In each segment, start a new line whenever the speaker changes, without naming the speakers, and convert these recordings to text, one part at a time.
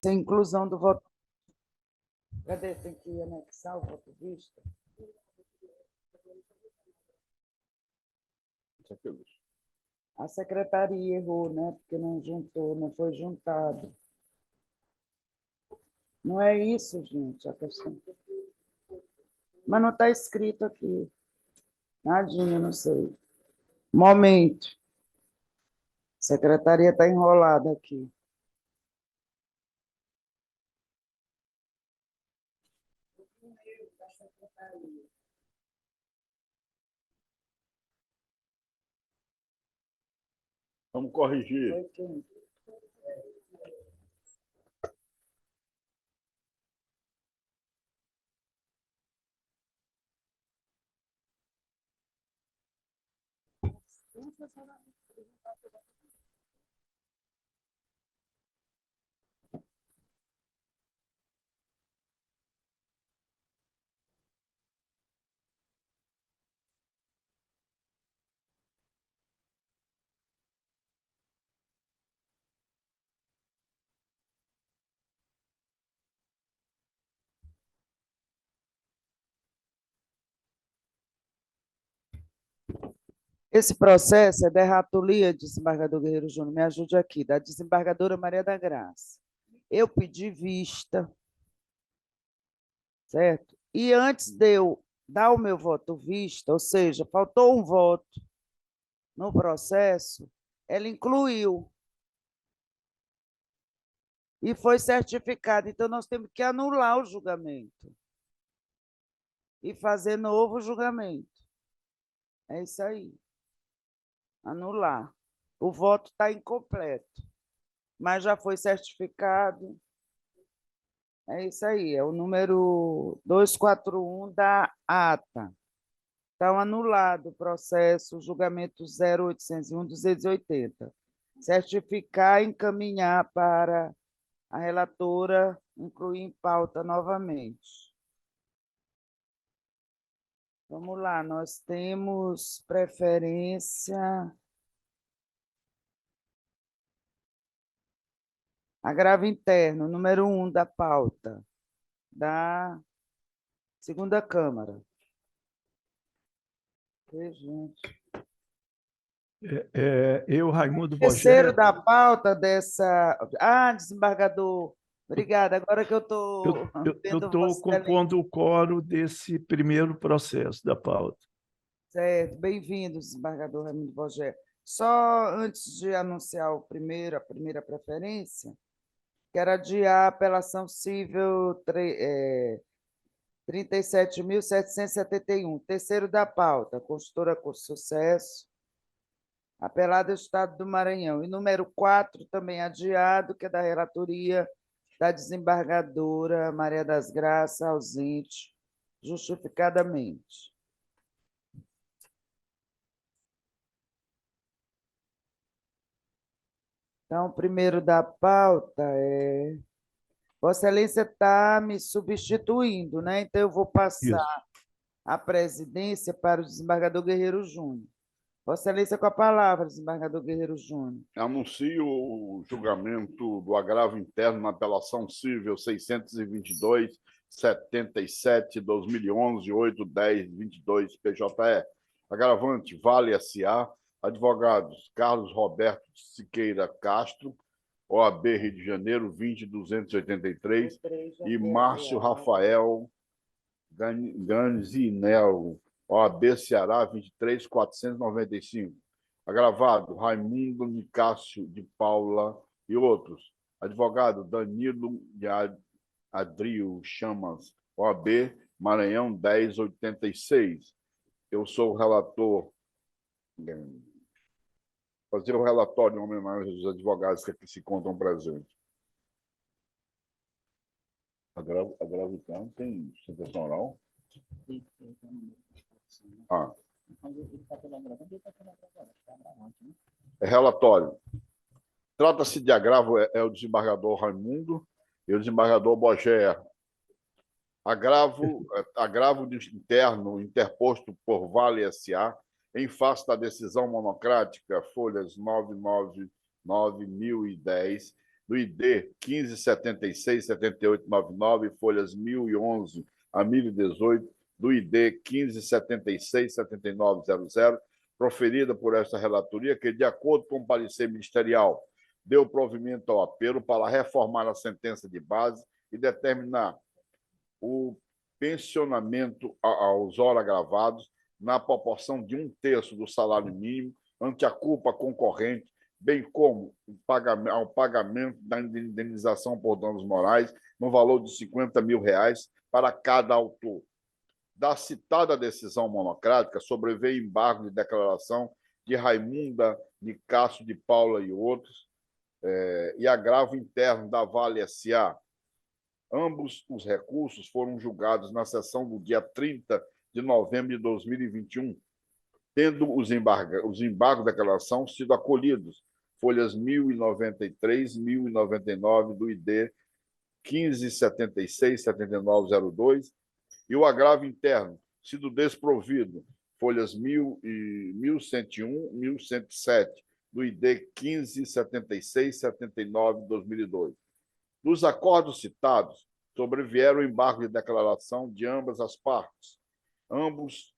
Sem inclusão do voto. Cadê? Tem que anexar o voto vista? A secretaria errou, né? Porque não juntou, não foi juntado. Não é isso, gente, a questão. Mas não está escrito aqui. Nadinha, não sei. Momento. A secretaria está enrolada aqui.
Vamos corrigir.
Foi quem? Esse processo é derratoria, desembargador Guerreiro Júnior, me ajude aqui, da desembargadora Maria da Graça. Eu pedi vista, certo? E antes de eu dar o meu voto vista, ou seja, faltou um voto no processo, ela incluiu e foi certificado. Então, nós temos que anular o julgamento e fazer novo julgamento. É isso aí. Anular. O voto está incompleto, mas já foi certificado. É isso aí, é o número 241 da ata. Então, anulado o processo, julgamento 0801-280. Certificar e encaminhar para a relatora incluir em pauta novamente. Vamos lá, nós temos preferência. Agravo interno, número 1 da pauta, da segunda Câmara. Gente.
Eu, Raimundo
Terceiro
Bogé.
da pauta dessa. Ah, desembargador, obrigada. Agora que eu estou.
Eu estou compondo o quórum desse primeiro processo da pauta.
Certo, bem-vindo, desembargador Raimundo Bogé. Só antes de anunciar a primeira preferência, quero adiar a apelação civil 37.771, terceiro da pauta, construtora com sucesso, apelado ao Estado do Maranhão. E número 4, também adiado, que é da relatoria da desembargadora Maria das Graças, ausente, justificadamente. Então, o primeiro da pauta é... Vossa Excelência está me substituindo, né? Então, eu vou passar a presidência para o desembargador Guerreiro Júnior. Vossa Excelência, com a palavra, desembargador Guerreiro Júnior.
Anuncio o julgamento do agravo interno na apelação civil 622-77-2011-810-22 PJE. Agravante, Vale S.A. Advogados, Carlos Roberto Siqueira Castro, OAB Rio de Janeiro, 20.283, e Márcio Rafael Ganzinel, OAB Ceará, 23.495. Agravado, Raimundo Nicásio de Paula e outros. Advogado, Danilo de Adrio Chamas, OAB Maranhão, 1086. Eu sou o relator. Fazer o relatório em homenagem aos advogados que aqui se encontram presentes. Agravo então, tem sustentação oral? Relatório. Trata-se de agravo, é o desembargador Raimundo e o desembargador Bogé. Agravo interno interposto por Vale S.A. em face da decisão monocrática, folhas 999.010, do ID 1576-7899, folhas 1011 a 1018, do ID 1576-7900, proferida por esta relatoria, que, de acordo com o parecer ministerial, deu provimento ao apelo para reformar a sentença de base e determinar o pensionamento aos ora agravados na proporção de 1/3 do salário mínimo ante a culpa concorrente, bem como ao pagamento da indenização por danos morais no valor de R$50 mil para cada autor. Da citada decisão monocrática, sobreveio embargo de declaração de Raimunda Nicásio de Paula e outros, e agravo interno da Vale S.A. Ambos os recursos foram julgados na sessão do dia 30 de novembro de 2021, tendo os embargos da declaração sido acolhidos, folhas 1093, 1099 do ID 1576-7902, e o agravo interno sido desprovido, folhas 1101, 1107 do ID 1576-79 2002. Nos acordos citados, sobrevieram o embargo de declaração de ambas as partes, ambos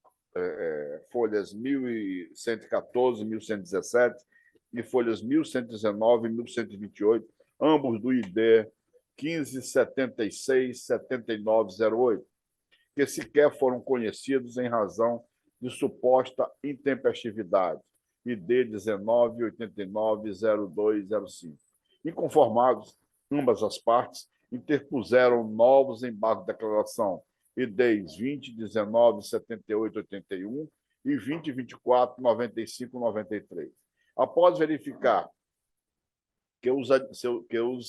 folhas 1114 e 1117 e folhas 1119 e 1128, ambos do ID 1576-7908, que sequer foram conhecidos em razão de suposta intempestividade, ID 1989-0205. Inconformados, ambas as partes interpuseram novos embargos de declaração, IDs 20, 19, 78, 81 e 20, 24, 95, 93. Após verificar que os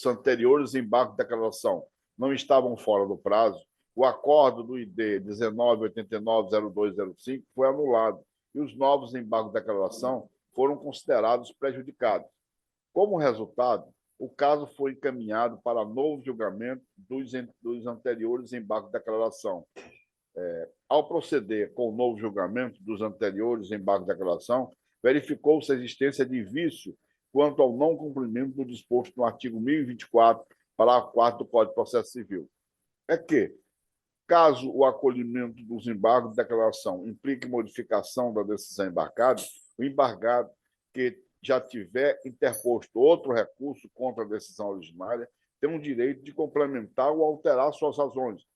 anteriores embargos de declaração não estavam fora do prazo, o acordo do ID 1989-0205 foi anulado e os novos embargos de declaração foram considerados prejudicados. Como resultado, o caso foi encaminhado para novo julgamento dos anteriores embargos de declaração. Ao proceder com o novo julgamento dos anteriores embargos de declaração, verificou-se a existência de vício quanto ao não cumprimento do disposto no artigo 1024, parágrafo 4º do Código de Processo Civil. É que, caso o acolhimento dos embargos de declaração implique modificação da decisão embargada, o embargado que já tiver interposto outro recurso contra a decisão originária tem o direito de complementar ou alterar suas razões,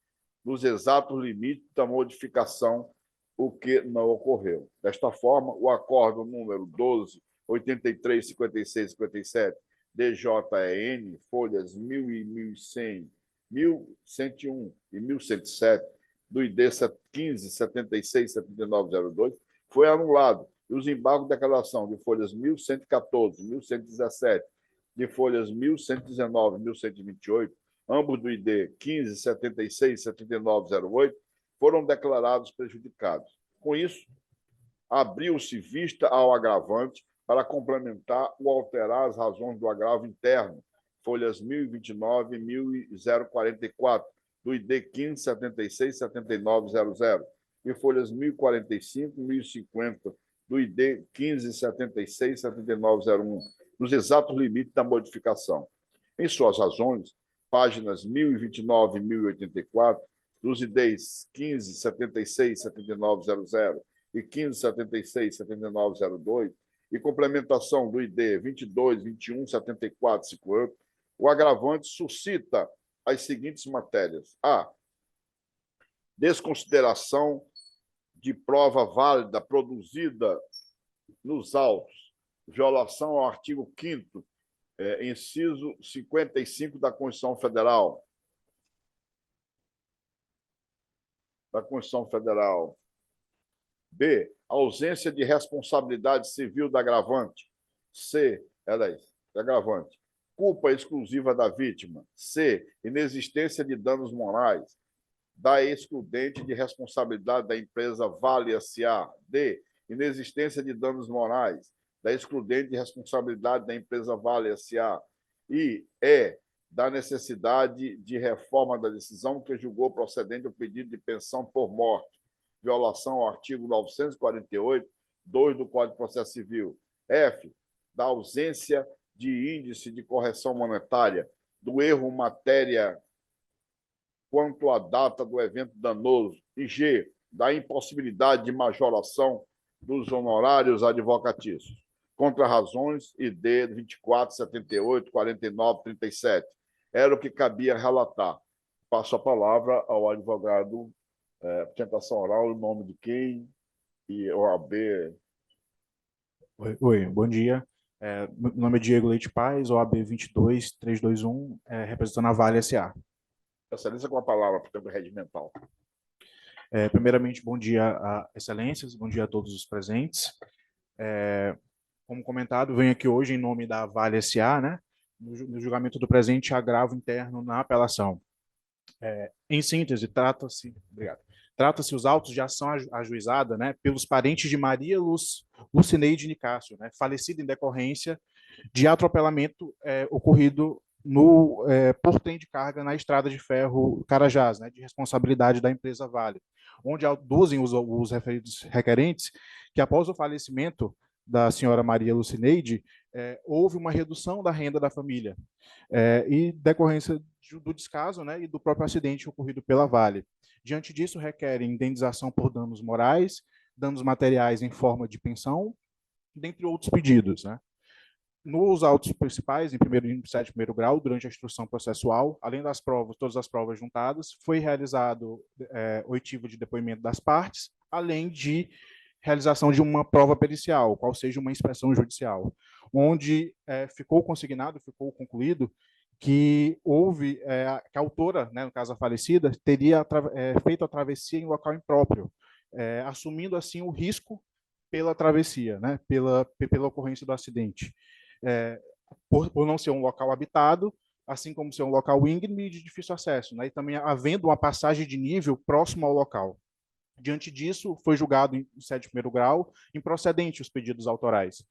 nos exatos limites da modificação, o que não ocorreu. Desta forma, o acordo número 12, 83, 56 e 57, DJEN, folhas 1000 e 1100, 1101 e 1107, do ID 15, 76, 7902, foi anulado, e os embargos de declaração de folhas 1114, 1117, de folhas 1119 e 1128, ambos do ID 15, 76, 7908, foram declarados prejudicados. Com isso, abriu-se vista ao agravante para complementar ou alterar as razões do agravo interno, folhas 1029 e 1044, do ID 15, 76, 7900, e folhas 1045 e 1050, do ID 15, 76, 7901, nos exatos limites da modificação. Em suas razões, páginas 1029 e 1084, dos IDs 15, 76, 7900 e 15, 76, 7902, e complementação do ID 22, 21, 74, 58, o agravante suscita as seguintes matérias. A. Desconsideração de prova válida produzida nos autos, violação ao artigo 5º, inciso 55 da Constituição Federal. B. Ausência de responsabilidade civil da agravante. C. Agravante. Culpa exclusiva da vítima. C. Inexistência de danos morais. Da excludente de responsabilidade da empresa Vale S.A. D. Inexistência de danos morais. Da excludente de responsabilidade da empresa Vale S.A. E. Da necessidade de reforma da decisão que julgou procedente o pedido de pensão por morte, violação ao artigo 948, 2 do Código de Processo Civil. F. Da ausência de índice de correção monetária do erro matéria quanto à data do evento danoso, e G, da impossibilidade de majoração dos honorários advocatícios, contra razões, e D, 24, 78, 49, 37. Era o que cabia relatar. Passo a palavra ao advogado, apresentação oral, em nome de quem? E OAB.
Oi, bom dia. Meu nome é Diego Leite Paz, OAB 22321, representando a Vale S.A.
Excelência, com a palavra para o tempo regimental.
Primeiramente, bom dia a excelências, bom dia a todos os presentes. Como comentado, venho aqui hoje em nome da Vale S.A., né, no julgamento do presente agravo interno na apelação. Em síntese, trata-se os autos de ação ajuizada, né, pelos parentes de Maria Lucineide Nicásio, né, falecida em decorrência de atropelamento ocorrido por trem de carga na estrada de ferro Carajás, né, de responsabilidade da empresa Vale, onde aduzem os referidos requerentes que, após o falecimento da senhora Maria Lucineide, houve uma redução da renda da família, e decorrência do descaso, né, e do próprio acidente ocorrido pela Vale. Diante disso, requerem indenização por danos morais, danos materiais em forma de pensão, dentre outros pedidos, né. Nos autos principais, em primeiro e sétimo primeiro grau, durante a instrução processual, além das provas, todas as provas juntadas, foi realizado oitivo de depoimento das partes, além de realização de uma prova pericial, qual seja uma inspeção judicial, onde ficou concluído que houve, que a autora, né, no caso a falecida, teria feito a travessia em local impróprio, assumindo assim o risco pela travessia, né, pela ocorrência do acidente. Por não ser um local habitado, assim como ser um local íngreme e de difícil acesso, né, e também havendo uma passagem de nível próximo ao local. Diante disso, foi julgado em sétimo primeiro grau improcedente os pedidos autorais,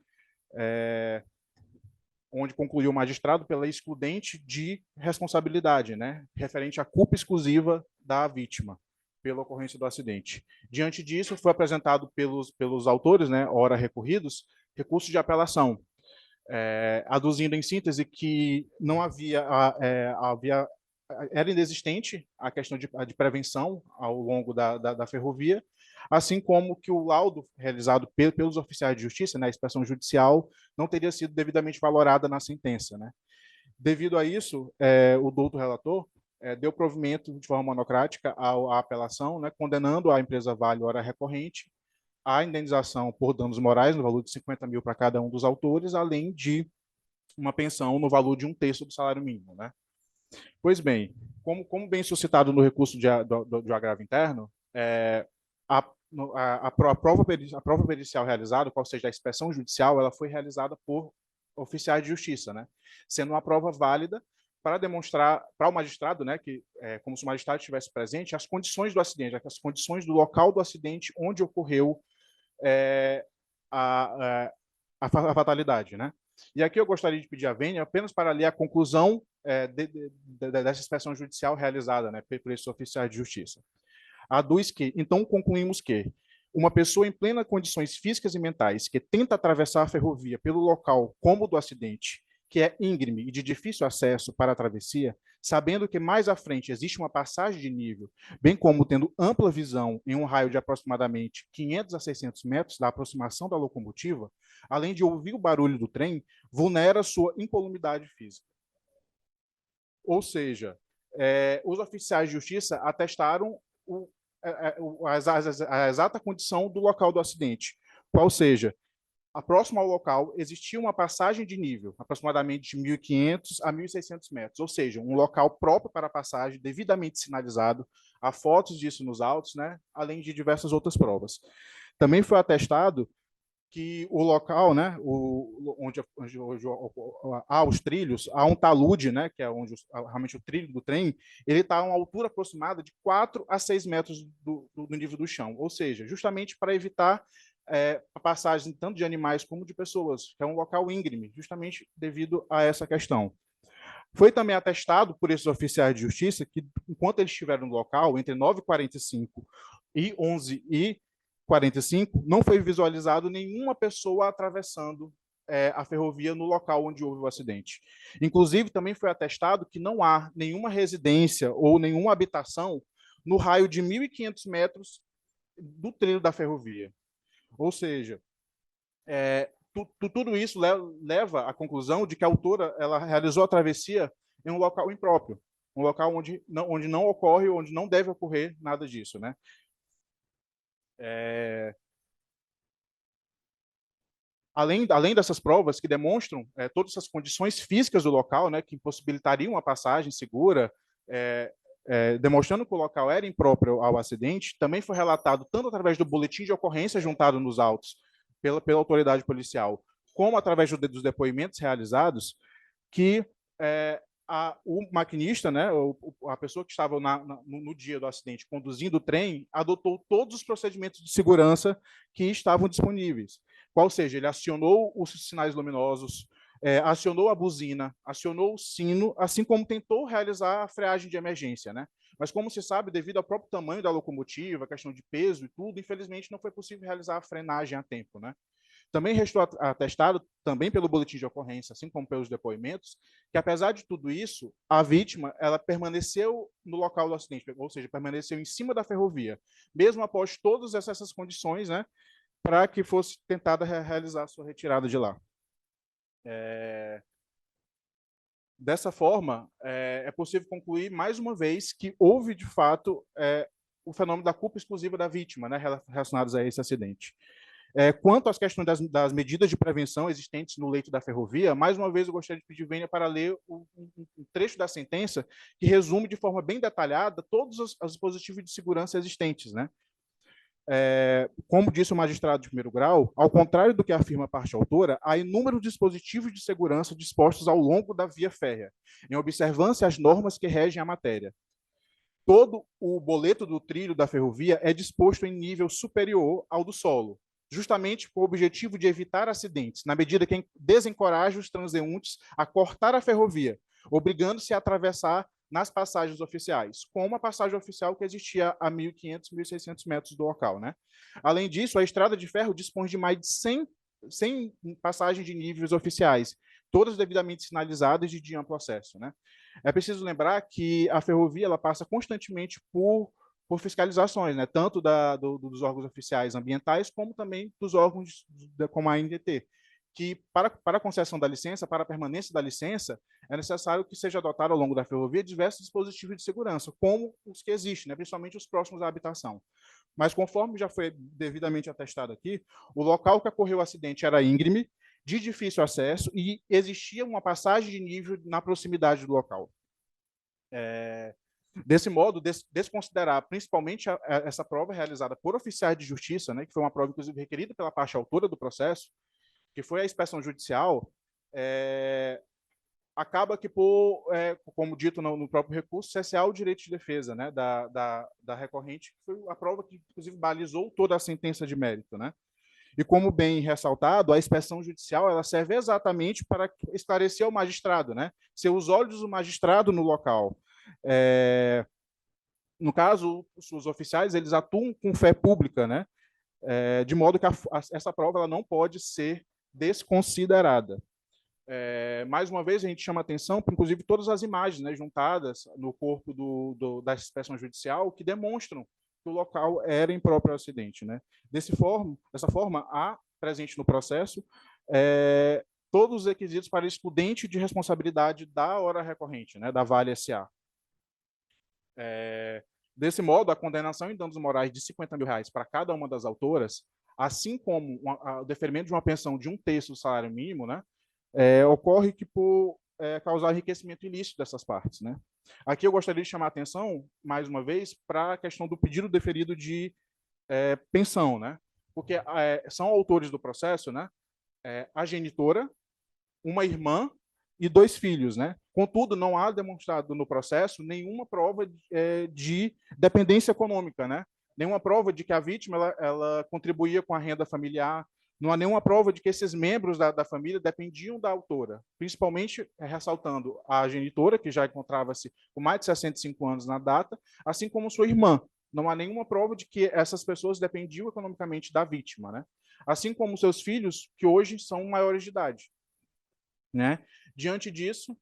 onde concluiu o magistrado pela excludente de responsabilidade, né, referente à culpa exclusiva da vítima pela ocorrência do acidente. Diante disso, foi apresentado pelos autores, né, ora recorridos, recurso de apelação, aduzindo em síntese que não era inexistente a questão de prevenção ao longo da ferrovia, assim como que o laudo realizado pelos oficiais de justiça, né, a inspeção judicial, não teria sido devidamente valorada na sentença, né. Devido a isso, o doutor relator deu provimento de forma monocrática à apelação, né, condenando a empresa Vale hora recorrente a indenização por danos morais no valor de 50 mil para cada um dos autores, além de uma pensão no valor de 1/3 do salário mínimo, né. Pois bem, como bem suscitado no recurso de agravo interno, a prova pericial realizada, qual seja a inspeção judicial, ela foi realizada por oficiais de justiça, né, sendo uma prova válida para demonstrar para o magistrado, né, que como se o magistrado estivesse presente, as condições do acidente, as condições do local do acidente onde ocorreu a fatalidade, né. E aqui eu gostaria de pedir a vênia apenas para ler a conclusão dessa inspeção judicial realizada, né, por esses oficiais de justiça. Aduz que, então, concluímos que uma pessoa em plenas condições físicas e mentais que tenta atravessar a ferrovia pelo local como do acidente, que é íngreme e de difícil acesso para a travessia, sabendo que mais à frente existe uma passagem de nível, bem como tendo ampla visão em um raio de aproximadamente 500 a 600 metros da aproximação da locomotiva, além de ouvir o barulho do trem, vulnera sua incolumidade física. Ou seja, os oficiais de justiça atestaram a exata condição do local do acidente, qual seja, próximo ao local existia uma passagem de nível, aproximadamente de 1.500 a 1.600 metros, ou seja, um local próprio para a passagem, devidamente sinalizado, há fotos disso nos autos, né, além de diversas outras provas. Também foi atestado que o local, né, onde há os trilhos, há um talude, né, que é onde realmente o trilho do trem, ele está a uma altura aproximada de 4 a 6 metros do nível do chão, ou seja, justamente para evitar a passagem tanto de animais como de pessoas, que é um local íngreme, justamente devido a essa questão. Foi também atestado por esses oficiais de justiça que, enquanto eles estiveram no local, entre 9h45 e 11h45, não foi visualizado nenhuma pessoa atravessando a ferrovia no local onde houve o acidente. Inclusive, também foi atestado que não há nenhuma residência ou nenhuma habitação no raio de 1.500 metros do trilho da ferrovia. Ou seja, tudo isso leva à conclusão de que a autora ela realizou a travessia em um local impróprio, um local onde não ocorre, onde não deve ocorrer nada disso, né? Além dessas provas que demonstram todas essas condições físicas do local, né, que impossibilitariam a passagem segura, demonstrando que o local era impróprio ao acidente, também foi relatado, tanto através do boletim de ocorrência juntado nos autos pela autoridade policial, como através dos depoimentos realizados, que o maquinista, né, a pessoa que estava no dia do acidente conduzindo o trem, adotou todos os procedimentos de segurança que estavam disponíveis. Qual seja, ele acionou os sinais luminosos, acionou a buzina, acionou o sino, assim como tentou realizar a freagem de emergência, né? Mas, como se sabe, devido ao próprio tamanho da locomotiva, a questão de peso e tudo, infelizmente não foi possível realizar a frenagem a tempo, né? Também restou atestado, também pelo boletim de ocorrência, assim como pelos depoimentos, que, apesar de tudo isso, a vítima ela permaneceu no local do acidente, ou seja, permaneceu em cima da ferrovia, mesmo após todas essas condições, né, para que fosse tentada realizar a sua retirada de lá. Dessa forma, é possível concluir, mais uma vez, que houve, de fato, o fenômeno da culpa exclusiva da vítima, né, relacionados a esse acidente. Quanto às questões das medidas de prevenção existentes no leito da ferrovia, mais uma vez eu gostaria de pedir Vênia para ler um trecho da sentença que resume de forma bem detalhada todos os dispositivos de segurança existentes, né? Como disse o magistrado de primeiro grau, ao contrário do que afirma a parte autora, há inúmeros dispositivos de segurança dispostos ao longo da via férrea, em observância às normas que regem a matéria. Todo o boleto do trilho da ferrovia é disposto em nível superior ao do solo, justamente com o objetivo de evitar acidentes, na medida que desencoraja os transeuntes a cortar a ferrovia, obrigando-se a atravessar nas passagens oficiais, como a passagem oficial que existia a 1.500, 1.600 metros do local, né? Além disso, a estrada de ferro dispõe de mais de 100 passagens de níveis oficiais, todas devidamente sinalizadas e de amplo acesso, né? É preciso lembrar que a ferrovia ela passa constantemente por fiscalizações, né? Tanto dos órgãos oficiais ambientais, como também dos órgãos como a ANTT, que para a concessão da licença, para a permanência da licença, é necessário que seja adotado ao longo da ferrovia diversos dispositivos de segurança, como os que existem, né? Principalmente os próximos à habitação. Mas, conforme já foi devidamente atestado aqui, o local que ocorreu o acidente era íngreme, de difícil acesso, e existia uma passagem de nível na proximidade do local. Desse modo, desconsiderar principalmente essa prova realizada por oficiais de justiça, né, que foi uma prova, inclusive, requerida pela parte autora do processo, que foi a inspeção judicial, acaba que, como dito no próprio recurso, cessear o direito de defesa, né, da recorrente, que foi a prova que, inclusive, balizou toda a sentença de mérito, né? E, como bem ressaltado, a inspeção judicial ela serve exatamente para esclarecer ao magistrado, né? Ser os olhos do magistrado no local. No caso, os oficiais eles atuam com fé pública, né? De modo que essa prova ela não pode ser desconsiderada. Mais uma vez, a gente chama atenção para, inclusive, todas as imagens, né, juntadas no corpo da inspeção judicial que demonstram que o local era impróprio ao acidente, né? Dessa forma, há presente no processo todos os requisitos para excludente de responsabilidade da hora recorrente, né, da Vale S.A. Desse modo, a condenação em danos morais de R$50 mil para cada uma das autoras, assim como o deferimento de uma pensão de 1/3 do salário mínimo, né, ocorre que por causar enriquecimento ilícito dessas partes, né? Aqui eu gostaria de chamar a atenção, mais uma vez, para a questão do pedido deferido de pensão, né? Porque são autores do processo, né? A genitora, uma irmã e 2 filhos, né? Contudo, não há demonstrado no processo nenhuma prova de dependência econômica, né? Nenhuma prova de que a vítima ela contribuía com a renda familiar. Não há nenhuma prova de que esses membros da família dependiam da autora, principalmente ressaltando a genitora, que já encontrava-se com mais de 65 anos na data, assim como sua irmã. Não há nenhuma prova de que essas pessoas dependiam economicamente da vítima, né? assim como seus filhos, que hoje são maiores de idade. Né? Diante disso,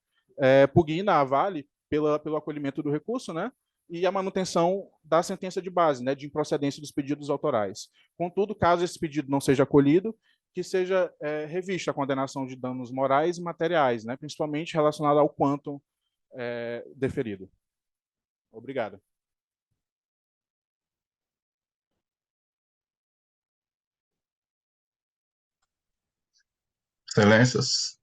pugna a Vale pelo acolhimento do recurso, né? E a manutenção da sentença de base, né, de improcedência dos pedidos autorais. Contudo, caso esse pedido não seja acolhido, que seja revista a condenação de danos morais e materiais, né, principalmente relacionado ao quantum deferido. Obrigado.
Excelências.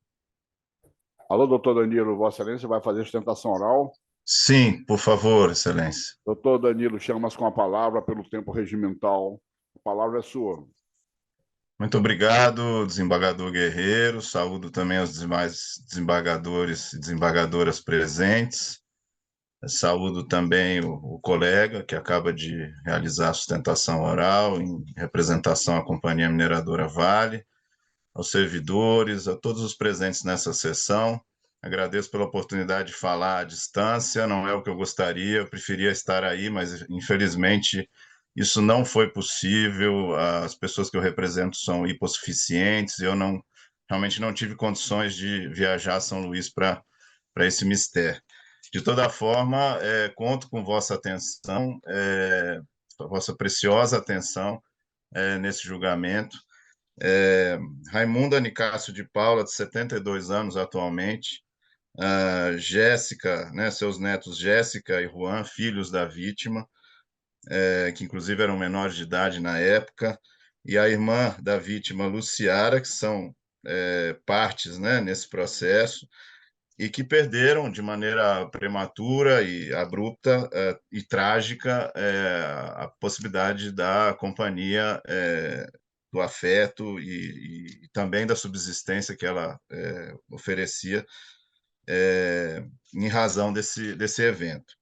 Alô, doutor Danilo, Vossa Excelência vai fazer sustentação oral?
Sim, por favor, Excelência.
Doutor Danilo, chama-se com a palavra pelo tempo regimental. A palavra é sua.
Muito obrigado, desembargador Guerreiro. Saúdo também aos demais desembargadores e desembargadoras presentes. Saúdo também o colega que acaba de realizar a sustentação oral em representação à Companhia Mineradora Vale, aos servidores, a todos os presentes nessa sessão. Agradeço pela oportunidade de falar à distância, não é o que eu gostaria, eu preferia estar aí, mas infelizmente isso não foi possível, as pessoas que eu represento são hipossuficientes, eu realmente não tive condições de viajar a São Luís para esse mistério. De toda forma, conto com vossa atenção, vossa preciosa atenção nesse julgamento. Raimundo Anicácio de Paula, de 72 anos atualmente, Jéssica, né, seus netos Jéssica e Juan, filhos da vítima, que inclusive eram menores de idade na época, e a irmã da vítima, Luciara, que são partes, né, nesse processo, e que perderam de maneira prematura e abrupta e trágica a possibilidade da companhia, do afeto e também da subsistência que ela oferecia em razão desse evento.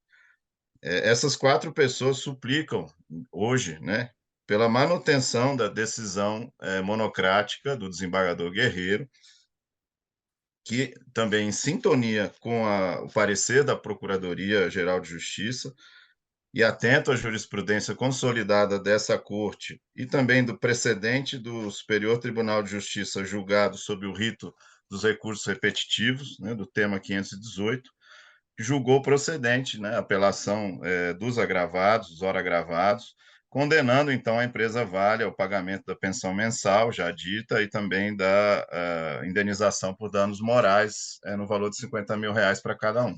Essas 4 pessoas suplicam hoje, né, pela manutenção da decisão monocrática do desembargador Guerreiro, que também em sintonia com o parecer da Procuradoria-Geral de Justiça e atento à jurisprudência consolidada dessa Corte e também do precedente do Superior Tribunal de Justiça julgado sob o rito dos recursos repetitivos, né, do tema 518, julgou procedente, né, a apelação dos agravados, dos ora agravados, condenando, então, a empresa Vale ao pagamento da pensão mensal, já dita, e também da indenização por danos morais, no valor de R$50 mil para cada um.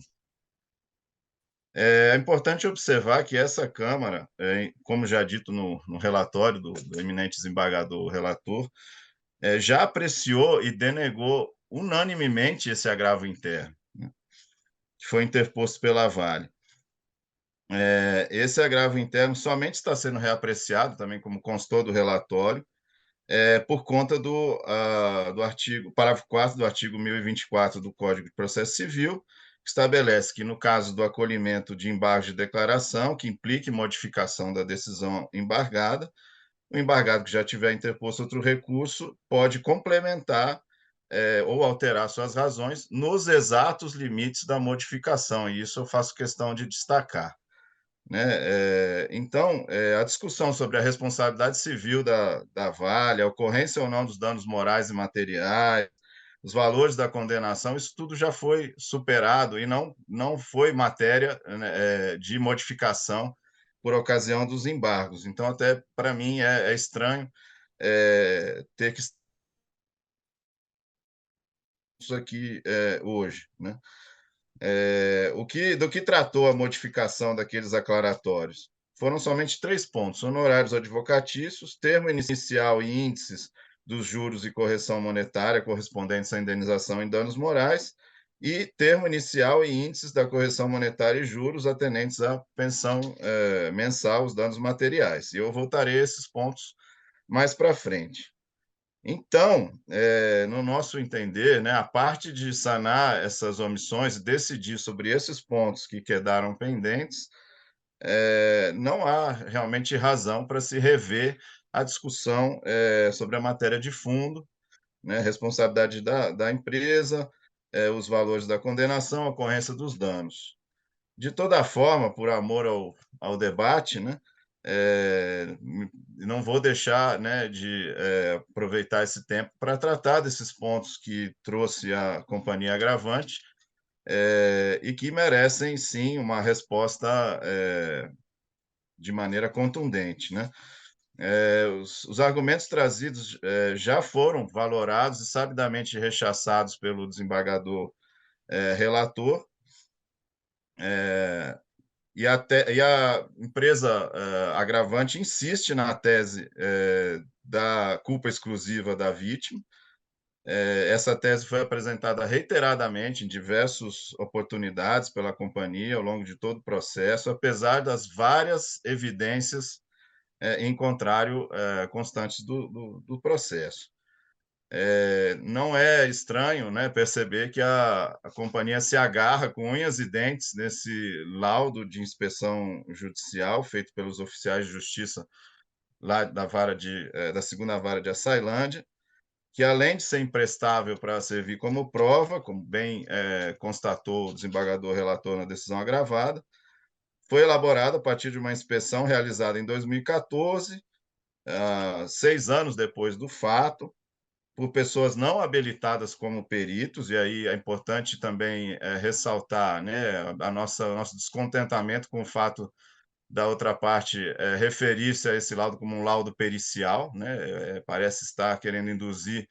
É importante observar que essa Câmara, como já dito no relatório do eminente desembargador relator, já apreciou e denegou unanimemente esse agravo interno, né, que foi interposto pela Vale. Esse agravo interno somente está sendo reapreciado, também como constou do relatório, por conta do parágrafo 4º do artigo 1024 do Código de Processo Civil, que estabelece que, no caso do acolhimento de embargos de declaração, que implique modificação da decisão embargada, o embargado que já tiver interposto outro recurso pode complementar ou alterar suas razões nos exatos limites da modificação, e isso eu faço questão de destacar. Né? Então, a discussão sobre a responsabilidade civil da Vale, a ocorrência ou não dos danos morais e materiais, os valores da condenação, isso tudo já foi superado e não foi matéria, né, de modificação por ocasião dos embargos. Então, até para mim é estranho ter que isso aqui hoje, né? Do que tratou a modificação daqueles aclaratórios? Foram somente 3 pontos: honorários advocatícios, termo inicial e índices dos juros e correção monetária correspondentes à indenização em danos morais, e termo inicial e índices da correção monetária e juros atendentes à pensão mensal, os danos materiais. E eu voltarei a esses pontos mais para frente. Então, no nosso entender, né, a parte de sanar essas omissões e decidir sobre esses pontos que quedaram pendentes, não há realmente razão para se rever a discussão sobre a matéria de fundo, né, responsabilidade da empresa, os valores da condenação, ocorrência dos danos. De toda forma, por amor ao debate, né, não vou deixar, né, de aproveitar esse tempo para tratar desses pontos que trouxe a companhia agravante, e que merecem, sim, uma resposta de maneira contundente, né? Os argumentos trazidos já foram valorados e sabidamente rechaçados pelo desembargador relator, e a empresa agravante insiste na tese da culpa exclusiva da vítima. Essa tese foi apresentada reiteradamente em diversas oportunidades pela companhia ao longo de todo o processo, apesar das várias evidências em contrário constantes do processo. Não é estranho, né, perceber que a companhia se agarra com unhas e dentes nesse laudo de inspeção judicial feito pelos oficiais de justiça lá da segunda vara de Açailândia, que além de ser imprestável para servir como prova, como bem constatou o desembargador relator na decisão agravada, foi elaborada a partir de uma inspeção realizada em 2014, 6 anos depois do fato, por pessoas não habilitadas como peritos, e aí é importante também ressaltar, né, o nosso descontentamento com o fato da outra parte referir-se a esse laudo como um laudo pericial, né, parece estar querendo induzir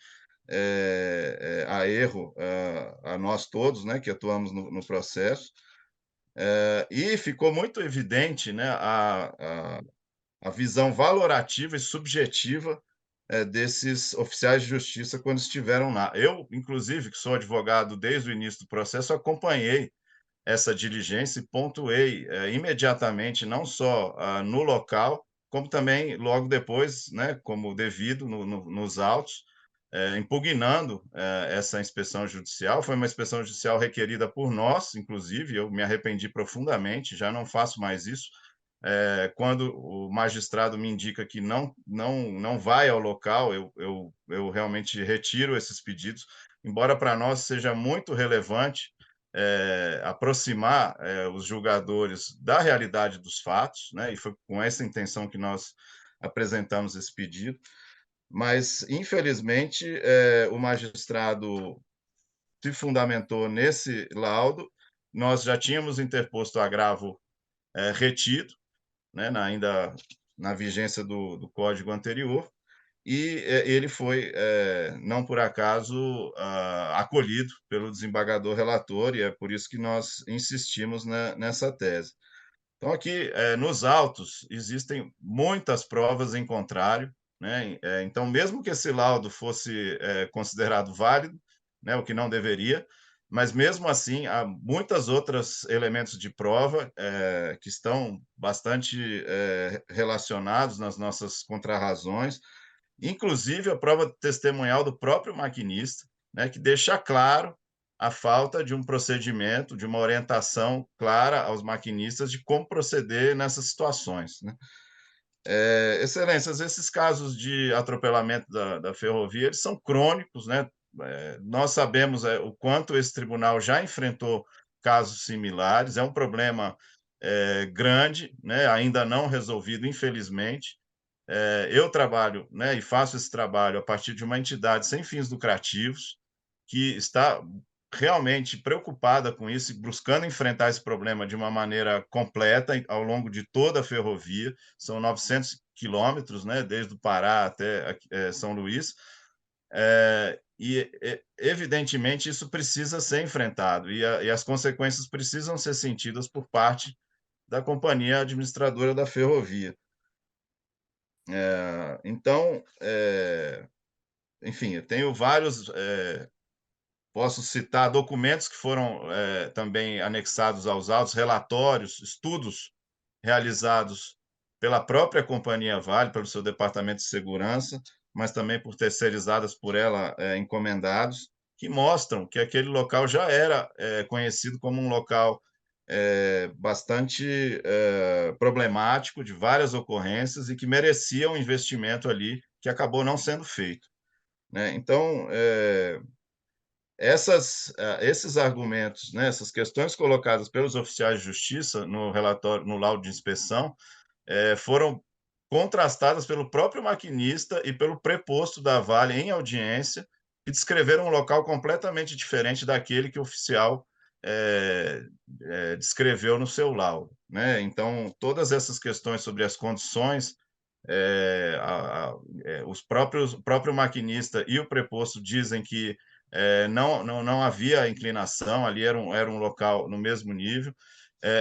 a erro a nós todos, né, que atuamos no processo, e ficou muito evidente, né, a visão valorativa e subjetiva desses oficiais de justiça quando estiveram lá. Eu, inclusive, que sou advogado desde o início do processo, acompanhei essa diligência e pontuei imediatamente, não só no local, como também logo depois, né, como devido, nos autos, impugnando essa inspeção judicial. Foi uma inspeção judicial requerida por nós, inclusive, eu me arrependi profundamente, já não faço mais isso. Quando o magistrado me indica que não vai ao local, eu realmente retiro esses pedidos, embora para nós seja muito relevante aproximar os julgadores da realidade dos fatos, né? E foi com essa intenção que nós apresentamos esse pedido, mas, infelizmente, o magistrado se fundamentou nesse laudo, nós já tínhamos interposto agravo retido, né, ainda na vigência do código anterior, e ele foi, não por acaso, acolhido pelo desembargador relator, e é por isso que nós insistimos nessa tese. Então, aqui, nos autos, existem muitas provas em contrário, né? Então, mesmo que esse laudo fosse considerado válido, né, o que não deveria, mas mesmo assim, há muitos outros elementos de prova que estão bastante relacionados nas nossas contrarrazões, inclusive a prova testemunhal do próprio maquinista, né, que deixa claro a falta de um procedimento, de uma orientação clara aos maquinistas de como proceder nessas situações, né? Excelências, esses casos de atropelamento da ferrovia, eles são crônicos, né? Nós sabemos o quanto esse tribunal já enfrentou casos similares, é um problema grande, né? Ainda não resolvido, infelizmente. Eu trabalho, né, e faço esse trabalho a partir de uma entidade sem fins lucrativos, que está realmente preocupada com isso e buscando enfrentar esse problema de uma maneira completa ao longo de toda a ferrovia. São 900 quilômetros, né, desde o Pará até São Luís, e evidentemente isso precisa ser enfrentado e as consequências precisam ser sentidas por parte da companhia administradora da ferrovia. Então, enfim, eu tenho vários, posso citar documentos que foram também anexados aos autos, relatórios, estudos realizados pela própria companhia Vale, pelo seu departamento de segurança, mas também por terceirizadas por ela, encomendados, que mostram que aquele local já era conhecido como um local bastante problemático, de várias ocorrências e que merecia um investimento ali que acabou não sendo feito, né? Então, esses argumentos, né, essas questões colocadas pelos oficiais de justiça no relatório, no laudo de inspeção, foram contrastadas pelo próprio maquinista e pelo preposto da Vale em audiência, que descreveram um local completamente diferente daquele que o oficial descreveu no seu laudo, né? Então, todas essas questões sobre as condições, o próprio maquinista e o preposto dizem que não havia inclinação, ali era um local no mesmo nível,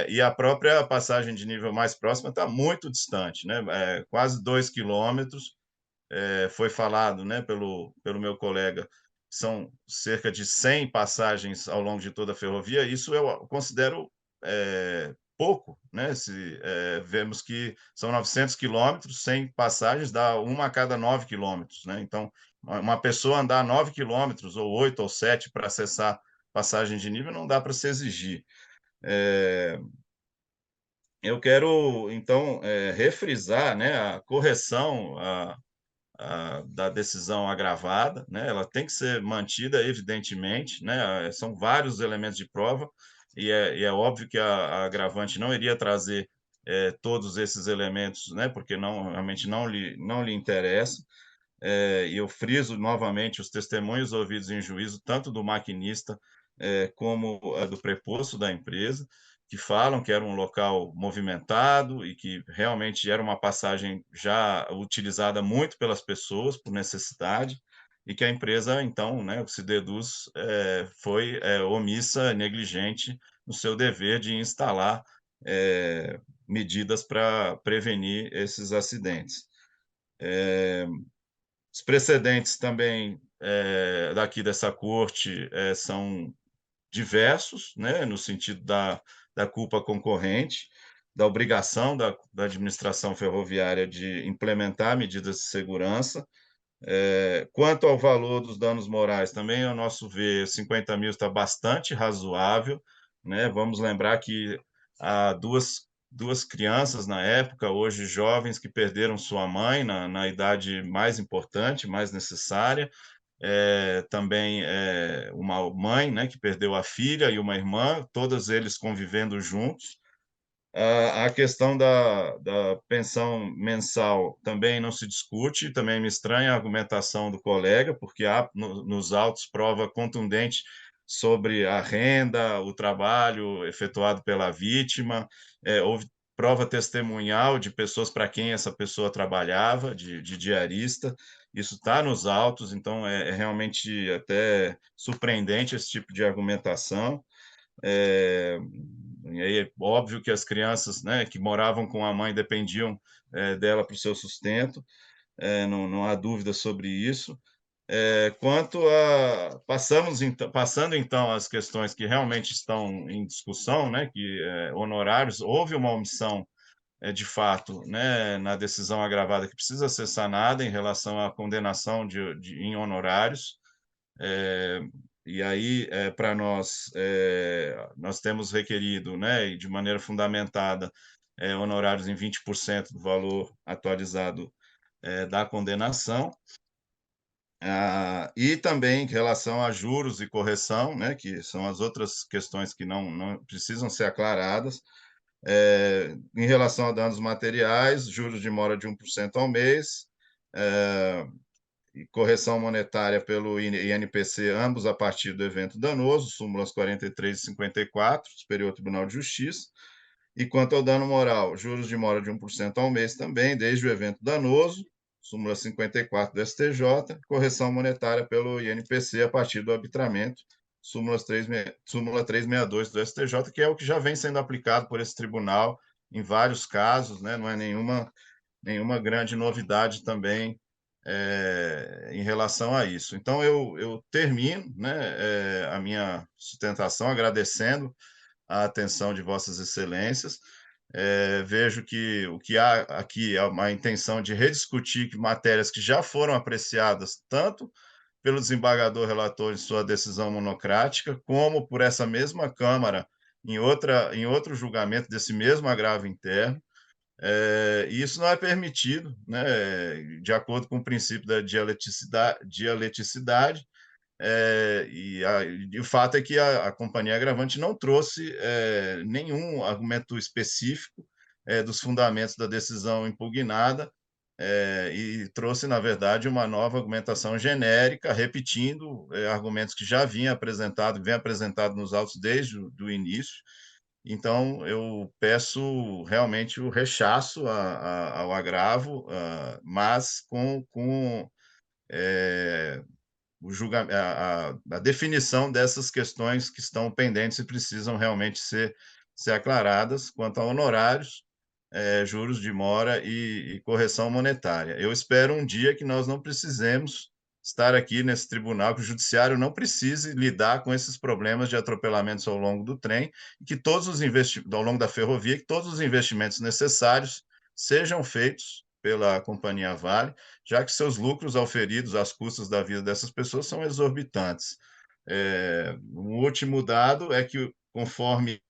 e a própria passagem de nível mais próxima está muito distante, né? Quase 2 quilômetros. Foi falado, né, pelo meu colega, são cerca de 100 passagens ao longo de toda a ferrovia. Isso eu considero pouco, né? Se vemos que são 900 quilômetros, 100 passagens dá uma a cada 9 quilômetros, né? Então, uma pessoa andar 9 quilômetros, ou 8 ou 7 para acessar passagem de nível, não dá para se exigir. Eu quero, então, refrisar, né, a correção da decisão agravada, né? Ela tem que ser mantida, evidentemente, né? São vários elementos de prova, e é óbvio que a agravante não iria trazer todos esses elementos, né? Porque realmente não lhe interessa. E eu friso novamente os testemunhos ouvidos em juízo, tanto do maquinista como do preposto da empresa, que falam que era um local movimentado e que realmente era uma passagem já utilizada muito pelas pessoas por necessidade, e que a empresa, então, né, se deduz, foi omissa, negligente no seu dever de instalar medidas para prevenir esses acidentes. Os precedentes também daqui dessa corte são diversos, né, no sentido da culpa concorrente, da obrigação da administração ferroviária de implementar medidas de segurança. Quanto ao valor dos danos morais, também, ao nosso ver, 50 mil está bastante razoável, né? Vamos lembrar que há duas crianças na época, hoje jovens, que perderam sua mãe na idade mais importante, mais necessária, também uma mãe, né, que perdeu a filha e uma irmã, todos eles convivendo juntos. A questão da pensão mensal também não se discute, também me estranha a argumentação do colega, porque há nos autos prova contundente sobre a renda, o trabalho efetuado pela vítima, houve prova testemunhal de pessoas para quem essa pessoa trabalhava, de diarista, isso está nos autos, então é realmente até surpreendente esse tipo de argumentação. E aí é óbvio que as crianças, né, que moravam com a mãe dependiam dela para o seu sustento, não há dúvida sobre isso. Passando então às questões que realmente estão em discussão, né, que honorários, houve uma omissão de fato, né, na decisão agravada que precisa ser sanada em relação à condenação em honorários. E aí, para nós temos requerido, né, e de maneira fundamentada, honorários em 20% do valor atualizado da condenação. E também em relação a juros e correção, né, que são as outras questões que não precisam ser aclaradas. Em relação a danos materiais, juros de mora de 1% ao mês, e correção monetária pelo INPC, ambos a partir do evento danoso, súmulas 43 e 54, Superior Tribunal de Justiça. E quanto ao dano moral, juros de mora de 1% ao mês também, desde o evento danoso, súmula 54 do STJ, correção monetária pelo INPC a partir do arbitramento, súmula 362 do STJ, que é o que já vem sendo aplicado por esse tribunal em vários casos, né? Não é nenhuma grande novidade também em relação a isso. Então, eu termino, né, a minha sustentação agradecendo a atenção de Vossas Excelências. Vejo que o que há aqui é uma intenção de rediscutir matérias que já foram apreciadas tanto pelo desembargador relator em sua decisão monocrática, como por essa mesma Câmara em outro julgamento desse mesmo agravo interno. E isso não é permitido, né, de acordo com o princípio da dialeticidade, e o fato é que a companhia agravante não trouxe nenhum argumento específico dos fundamentos da decisão impugnada, e trouxe, na verdade, uma nova argumentação genérica, repetindo argumentos que já vem apresentado nos autos desde o início. Então, eu peço realmente o rechaço ao agravo, mas com a definição dessas questões que estão pendentes e precisam realmente ser aclaradas quanto a honorários, juros de mora e correção monetária. Eu espero um dia que nós não precisemos estar aqui nesse tribunal, que o judiciário não precise lidar com esses problemas de atropelamentos ao longo do trem, e que todos os investimentos, ao longo da ferrovia, que todos os investimentos necessários sejam feitos pela companhia Vale, já que seus lucros auferidos às custas da vida dessas pessoas são exorbitantes. Um último dado é que, conforme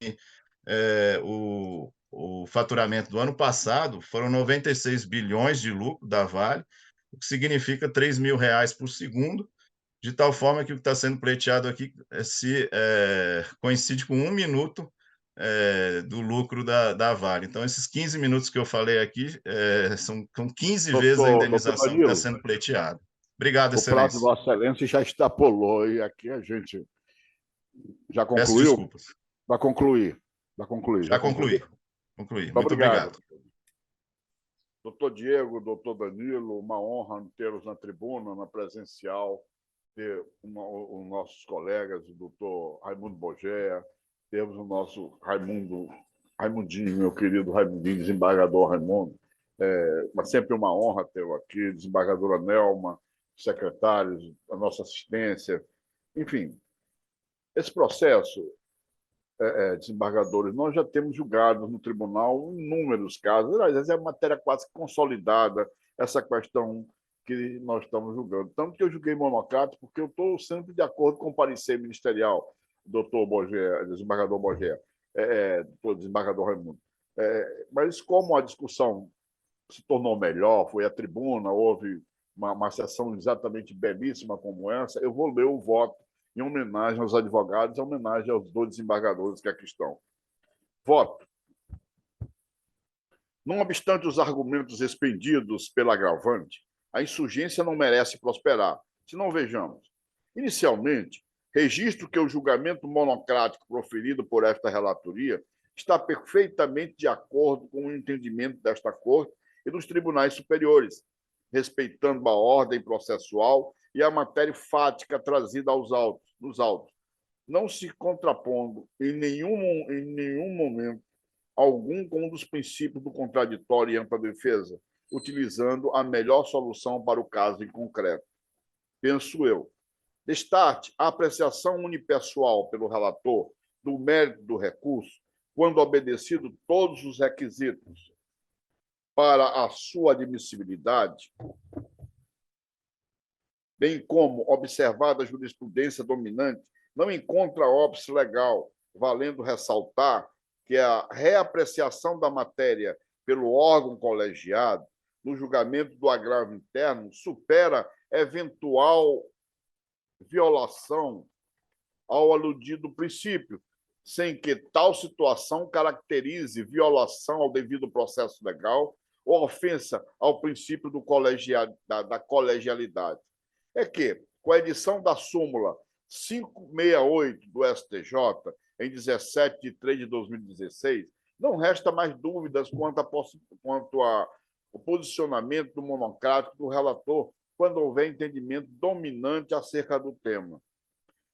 o faturamento do ano passado, foram 96 bilhões de lucro da Vale, o que significa R$ 3.000 por segundo, de tal forma que o que está sendo pleiteado aqui coincide com 1 minuto do lucro da Vale. Então, esses 15 minutos que eu falei aqui são 15 vezes a indenização que está sendo pleiteada. Obrigado, Excelência.
O prazo de Vossa Excelência já extrapolou, e aqui a gente já concluiu?
Peço desculpas.
Vai concluir.
Já concluí. Muito obrigado.
Doutor Diego, doutor Danilo, uma honra tê-los na tribuna, na presencial, ter os nossos colegas, o doutor Raimundo Bogea, temos o nosso Raimundinho, meu querido Raimundinho, desembargador Raimundo. Mas sempre uma honra tê-lo aqui, desembargadora Nelma, secretários, a nossa assistência. Enfim, esse processo, desembargadores, nós já temos julgados no tribunal inúmeros casos. Aliás, é matéria quase consolidada, essa questão que nós estamos julgando. Tanto que eu julguei monocrático, porque eu estou sempre de acordo com o parecer ministerial, doutor Bogea, desembargador Bogea, doutor desembargador Raimundo. Mas como a discussão se tornou melhor, foi a tribuna, houve uma sessão exatamente belíssima como essa, eu vou ler o voto em homenagem aos advogados, em homenagem aos 2 desembargadores que aqui estão. Voto. Não obstante os argumentos expendidos pela agravante, a insurgência não merece prosperar. Se não, vejamos. Inicialmente, registro que o julgamento monocrático proferido por esta relatoria está perfeitamente de acordo com o entendimento desta Corte e dos tribunais superiores, respeitando a ordem processual e a matéria fática trazida nos autos, não se contrapondo em nenhum momento algum com um dos princípios do contraditório e ampla defesa, utilizando a melhor solução para o caso em concreto. Penso eu. Destarte a apreciação unipessoal pelo relator do mérito do recurso, quando obedecido todos os requisitos para a sua admissibilidade, bem como observada a jurisprudência dominante, não encontra óbice legal, valendo ressaltar que a reapreciação da matéria pelo órgão colegiado no julgamento do agravo interno supera eventual violação ao aludido princípio, sem que tal situação caracterize violação ao devido processo legal ou ofensa ao princípio da colegialidade. É que, com a edição da súmula 568 do STJ, em 17 de 3 de 2016, não resta mais dúvidas quanto ao posicionamento do monocrático do relator quando houver entendimento dominante acerca do tema.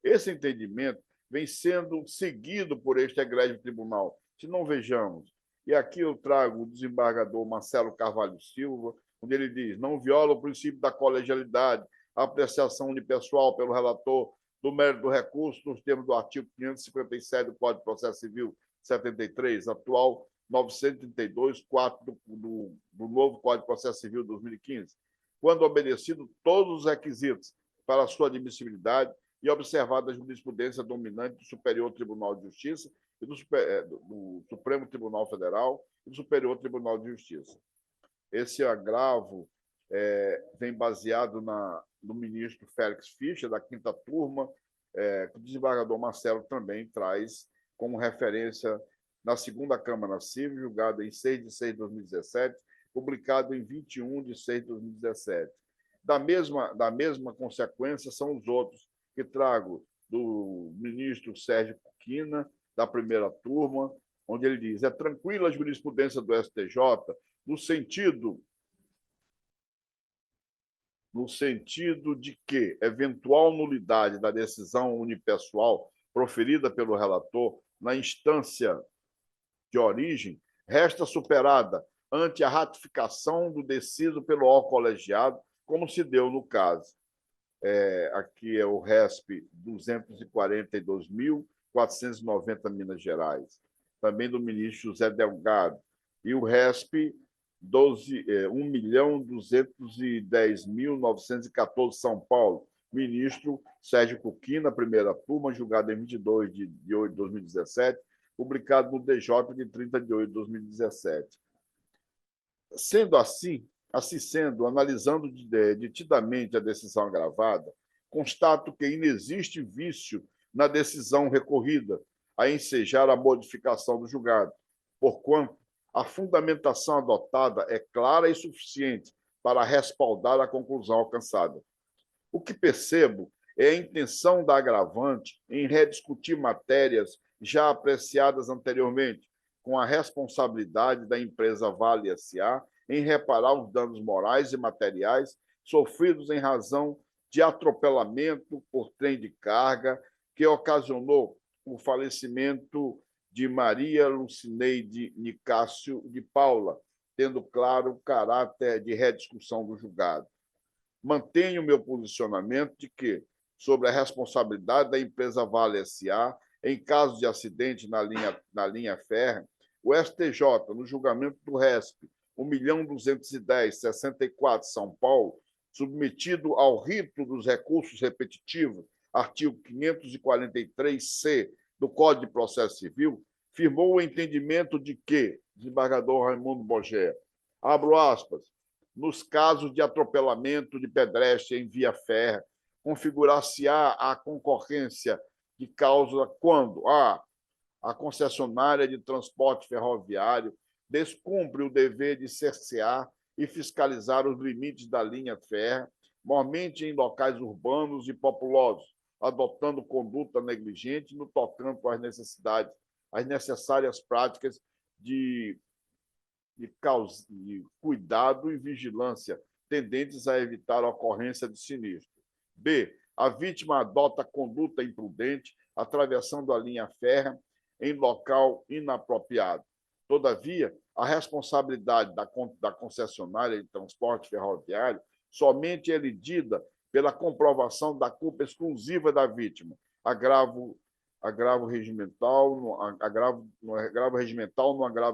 Esse entendimento vem sendo seguido por este egrégio tribunal. Se não, vejamos. E aqui eu trago o desembargador Marcelo Carvalho Silva, onde ele diz: não viola o princípio da colegialidade, a apreciação unipessoal pelo relator do mérito do recurso nos termos do artigo 557 do Código de Processo Civil 73, atual 932, 4 do novo Código de Processo Civil 2015, quando obedecido todos os requisitos para a sua admissibilidade e observada a jurisprudência dominante do Superior Tribunal de Justiça e do Supremo Tribunal Federal e do Superior Tribunal de Justiça. Esse agravo vem baseado no ministro Félix Fischer, da 5ª turma, que o desembargador Marcelo também traz como referência na segunda Câmara Civil, julgado em 6 de 6 de 2017, publicado em 21 de 6 de 2017. Da mesma consequência são os outros que trago do ministro Sérgio Cuquina, da primeira turma, onde ele diz: é tranquila a jurisprudência do STJ no sentido de que eventual nulidade da decisão unipessoal proferida pelo relator na instância de origem resta superada ante a ratificação do deciso pelo órgão colegiado, como se deu no caso. Aqui é o RESP 242.490, Minas Gerais, também do ministro José Delgado, e o RESP 1.210.914, São Paulo, ministro Sérgio Cuquina, primeira turma, julgado em 22 de 8 de 2017, publicado no DJ de 30 de 8 de 2017. Sendo assim, analisando detidamente a decisão agravada, constato que inexiste vício na decisão recorrida a ensejar a modificação do julgado, porquanto a fundamentação adotada é clara e suficiente para respaldar a conclusão alcançada. O que percebo é a intenção da agravante em rediscutir matérias já apreciadas anteriormente, com a responsabilidade da empresa Vale S.A. em reparar os danos morais e materiais sofridos em razão de atropelamento por trem de carga que ocasionou o falecimento de Maria Lucineide Nicásio de Paula, tendo claro o caráter de rediscussão do julgado. Mantenho meu posicionamento de que, sobre a responsabilidade da empresa Vale S.A., em caso de acidente na linha férrea, o STJ, no julgamento do RESP 1.210.64, São Paulo, submetido ao rito dos recursos repetitivos, artigo 543-C do Código de Processo Civil, firmou o entendimento de que, desembargador Raimundo Bogé, abro aspas, nos casos de atropelamento de pedestre em via férrea, configurar-se-á a concorrência de causa quando a concessionária de transporte ferroviário descumpre o dever de cercear e fiscalizar os limites da linha férrea, mormente em locais urbanos e populosos, adotando conduta negligente no tocante às necessárias práticas de cuidado e vigilância, tendentes a evitar a ocorrência de sinistro. B. A vítima adota conduta imprudente, atravessando a linha férrea em local inapropriado. Todavia, a responsabilidade da concessionária de transporte ferroviário somente é lidida pela comprovação da culpa exclusiva da vítima, agravo regimental, no agravo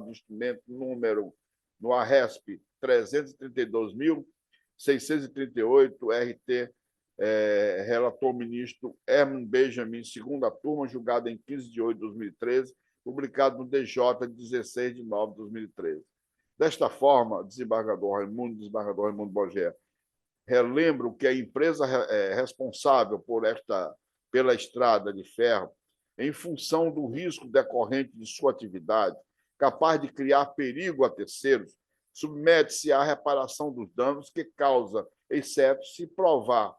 do instrumento número, no ARESP 332.638, RT, relator ministro Herman Benjamin, segunda turma, julgado em 15 de 8 de 2013, publicado no DJ de 16 de 9 de 2013. Desta forma, desembargador Raimundo Bogé, relembro que a empresa responsável pela estrada de ferro, em função do risco decorrente de sua atividade, capaz de criar perigo a terceiros, submete-se à reparação dos danos que causa, exceto se provar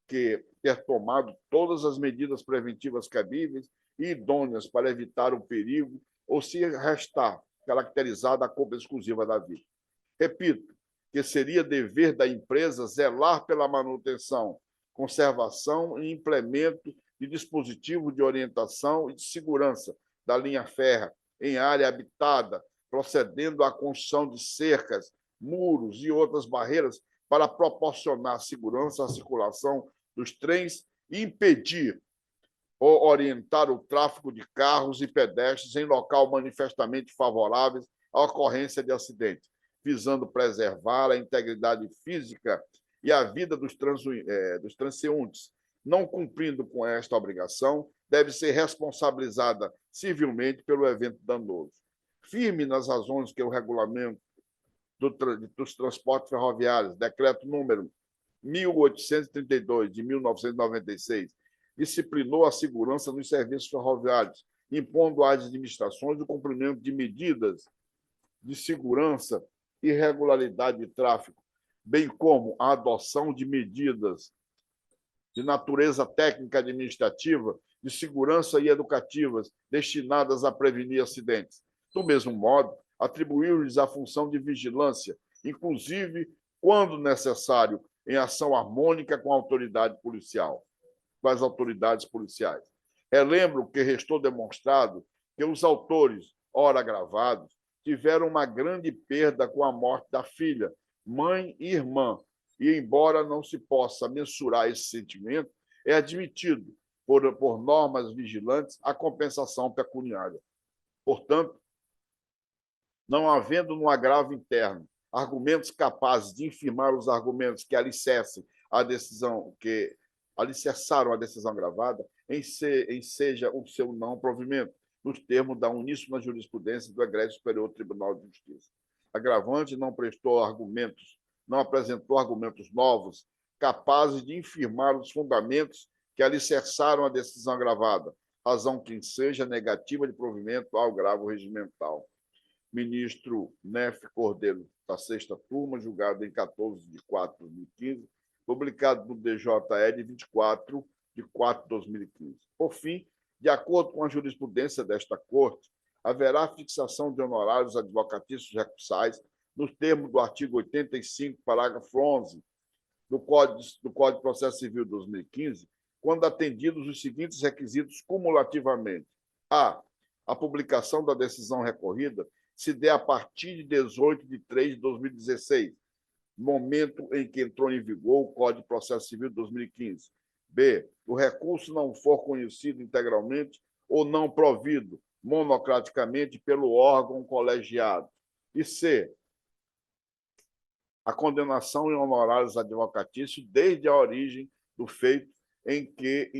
que ter tomado todas as medidas preventivas cabíveis e idôneas para evitar o perigo ou se restar caracterizada a culpa exclusiva da vítima. Repito, que seria dever da empresa zelar pela manutenção, conservação e implemento de dispositivo de orientação e de segurança da linha férrea em área habitada, procedendo à construção de cercas, muros e outras barreiras para proporcionar segurança à circulação dos trens e impedir ou orientar o tráfego de carros e pedestres em local manifestamente favoráveis à ocorrência de acidente, visando preservar a integridade física e a vida dos transeuntes. Não cumprindo com esta obrigação, deve ser responsabilizada civilmente pelo evento danoso. Firme nas razões que o regulamento dos transportes ferroviários, decreto número 1832, de 1996, disciplinou a segurança nos serviços ferroviários, impondo às administrações o cumprimento de medidas de segurança e regularidade de tráfego, bem como a adoção de medidas de natureza técnica administrativa, de segurança e educativas destinadas a prevenir acidentes. Do mesmo modo, atribuiu-lhes a função de vigilância, inclusive, quando necessário, em ação harmônica com a autoridade policial, com as autoridades policiais. Relembro que restou demonstrado que os autores, ora agravados, tiveram uma grande perda com a morte da filha, mãe e irmã, e, embora não se possa mensurar esse sentimento, é admitido, por normas vigilantes, a compensação pecuniária. Portanto, não havendo no agravo interno argumentos capazes de infirmar os argumentos que alicerçaram a decisão agravada, enseja o seu não provimento, nos termos da uníssona jurisprudência do Egresso Superior Tribunal de Justiça. Agravante não apresentou argumentos novos capazes de infirmar os fundamentos que alicerçaram a decisão agravada, razão que seja negativa de provimento ao agravo regimental. Ministro Nef Cordeiro, da 6ª Turma, julgado em 14 de 4 de 2015, publicado no DJE de 24 de 4 de 2015. Por fim, de acordo com a jurisprudência desta Corte, haverá fixação de honorários advocatícios recursais nos termos do artigo 85, parágrafo 11 do Código de Processo Civil de 2015, quando atendidos os seguintes requisitos cumulativamente. A publicação da decisão recorrida se dê a partir de 18 de 3 de 2016, momento em que entrou em vigor o Código de Processo Civil de 2015. B. O recurso não for conhecido integralmente ou não provido monocraticamente pelo órgão colegiado. E C. A condenação em honorários advocatícios desde a origem do feito em que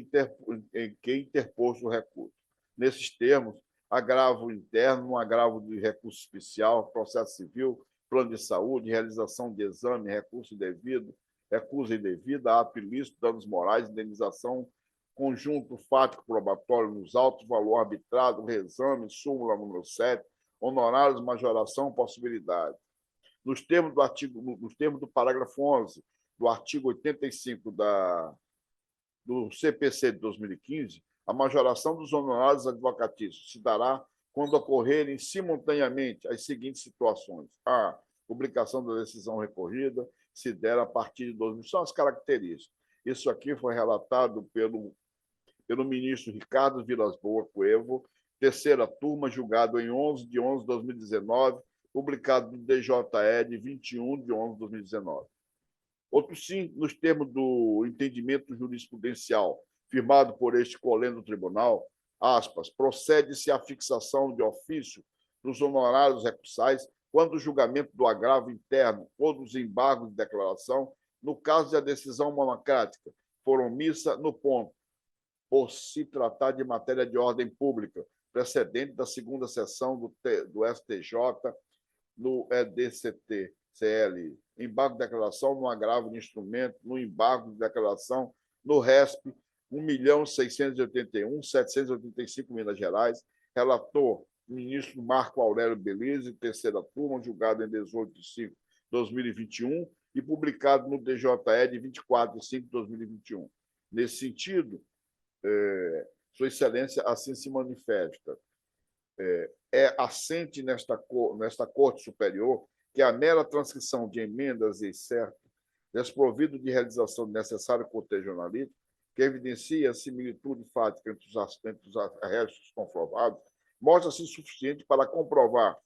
interposto o recurso. Nesses termos, agravo interno, um agravo de recurso especial, processo civil, plano de saúde, realização de exame, recurso indevido, recusa indevida, ato ilícito, danos morais, indenização, conjunto fático probatório nos autos, valor arbitrado, reexame, súmula número 7, honorários, majoração, possibilidade. Nos termos do parágrafo 11 do artigo 85 do CPC de 2015, a majoração dos honorários advocatícios se dará quando ocorrerem simultaneamente as seguintes situações. A publicação da decisão recorrida se der a partir de 2000. São as características. Isso aqui foi relatado pelo ministro Ricardo Vilas Boas Coelho, 3ª Turma, julgado em 11 de 11 de 2019, publicado no DJE de 21 de 11 de 2019. Outro sim, nos termos do entendimento jurisprudencial firmado por este coleno tribunal, aspas, procede-se à fixação de ofício dos honorários recursais quando o julgamento do agravo interno ou dos embargos de declaração, no caso de a decisão monocrática, for omissa no ponto, por se tratar de matéria de ordem pública, precedente da 2ª sessão do STJ no EDCT-CL, embargo de declaração no agravo de instrumento, no embargo de declaração no RESP 1.681.785, Minas Gerais, relator ministro Marco Aurélio Belize, 3ª Turma, julgado em 18 de 5 de 2021 e publicado no DJE de 24 de 5 de 2021. Nesse sentido, Sua Excelência assim se manifesta. É assente nesta Corte Superior que a mera transcrição de emendas e certo, desprovido de realização do necessário cortejo analítico, que evidencia a similitude fática entre os restos comprovados, mostra-se suficiente para comprovar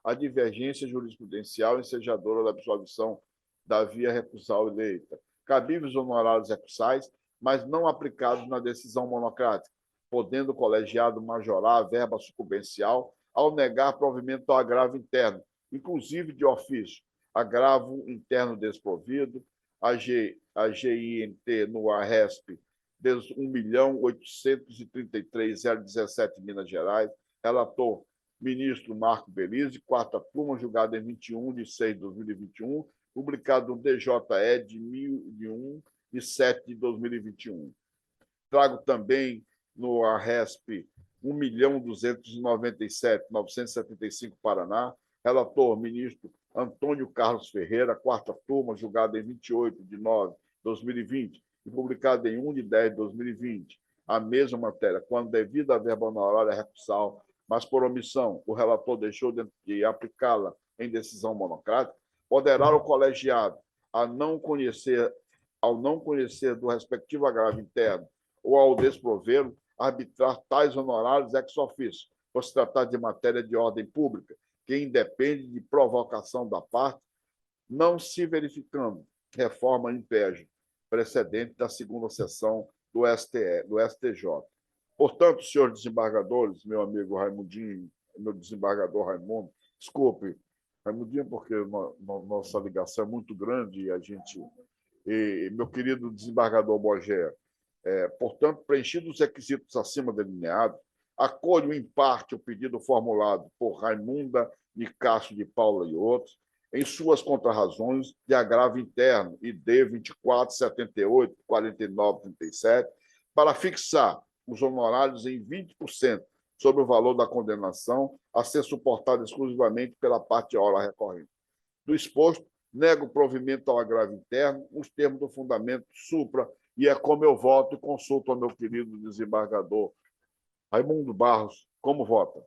a divergência jurisprudencial ensejadora da absolvição da via recursal eleita. Cabíveis honorários recursais, mas não aplicados na decisão monocrática, podendo o colegiado majorar a verba sucumbencial ao negar provimento ao agravo interno, inclusive de ofício, agravo interno desprovido, a GINT no ARESP 1.833.017, Minas Gerais, relator ministro Marco Belize, 4ª Turma, julgado em 21 de 6 de 2021, publicado no DJE de 1.001 de 7 de 2021. Trago também no ARESP 1.297.975, Paraná. Relator, ministro Antônio Carlos Ferreira, quarta turma, julgada em 28 de 9 de 2020 e publicada em 1 de 10 de 2020. A mesma matéria, quando devida a verba honorária recursal, mas por omissão o relator deixou de aplicá-la em decisão monocrática, poderá o colegiado, ao não conhecer do respectivo agravo interno ou ao desprovê-lo, arbitrar tais honorários ex officio, por se tratar de matéria de ordem pública, que independe de provocação da parte, não se verificando reforma império precedente da segunda sessão do STJ. Portanto, senhores desembargadores, meu amigo Raimundinho, meu desembargador Raimundo, desculpe, Raimundinho, porque nossa ligação é muito grande e a gente... E meu querido desembargador Bogé, portanto, preenchidos os requisitos acima delineados, acolho em parte o pedido formulado por Raimunda Nicásio de Paula e outros, em suas contrarrazões de agravo interno, ID 2478, 49, 37, para fixar os honorários em 20% sobre o valor da condenação a ser suportado exclusivamente pela parte oral recorrente. Do exposto, nego provimento ao agravo interno, os termos do fundamento supra, e é como eu voto e consulto ao meu querido desembargador Raimundo Barros. Como vota?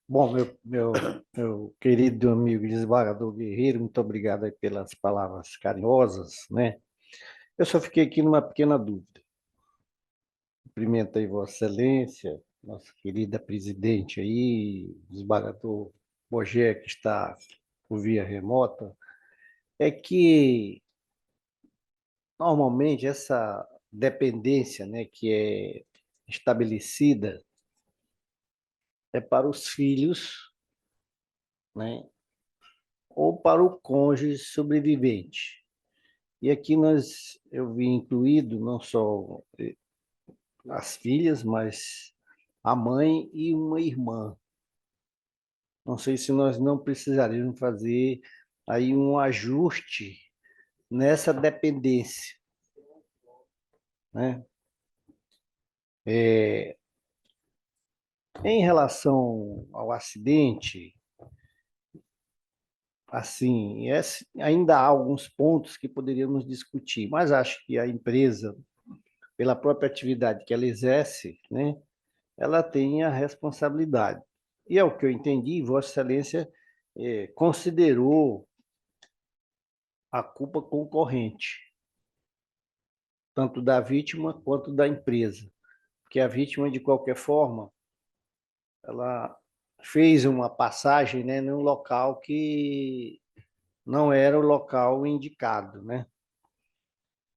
Bom, meu querido amigo desembargador Guerreiro, muito obrigado aí pelas palavras carinhosas, né? Eu só fiquei aqui numa pequena dúvida. Cumprimento aí Vossa Excelência, nossa querida presidente aí, desembargador Bogé, que está por via remota, é que normalmente essa dependência, né, que é estabelecida é para os filhos, né, ou para o cônjuge sobrevivente. E aqui eu vi incluído não só as filhas, mas a mãe e uma irmã. Não sei se nós não precisaríamos fazer aí um ajuste nessa dependência, né? Em relação ao acidente, assim, ainda há alguns pontos que poderíamos discutir, mas acho que a empresa, pela própria atividade que ela exerce, né, ela tem a responsabilidade. E é o que eu entendi, Vossa Excelência considerou a culpa concorrente, tanto da vítima quanto da empresa, porque a vítima, de qualquer forma, ela fez uma passagem, né, num local que não era o local indicado, né?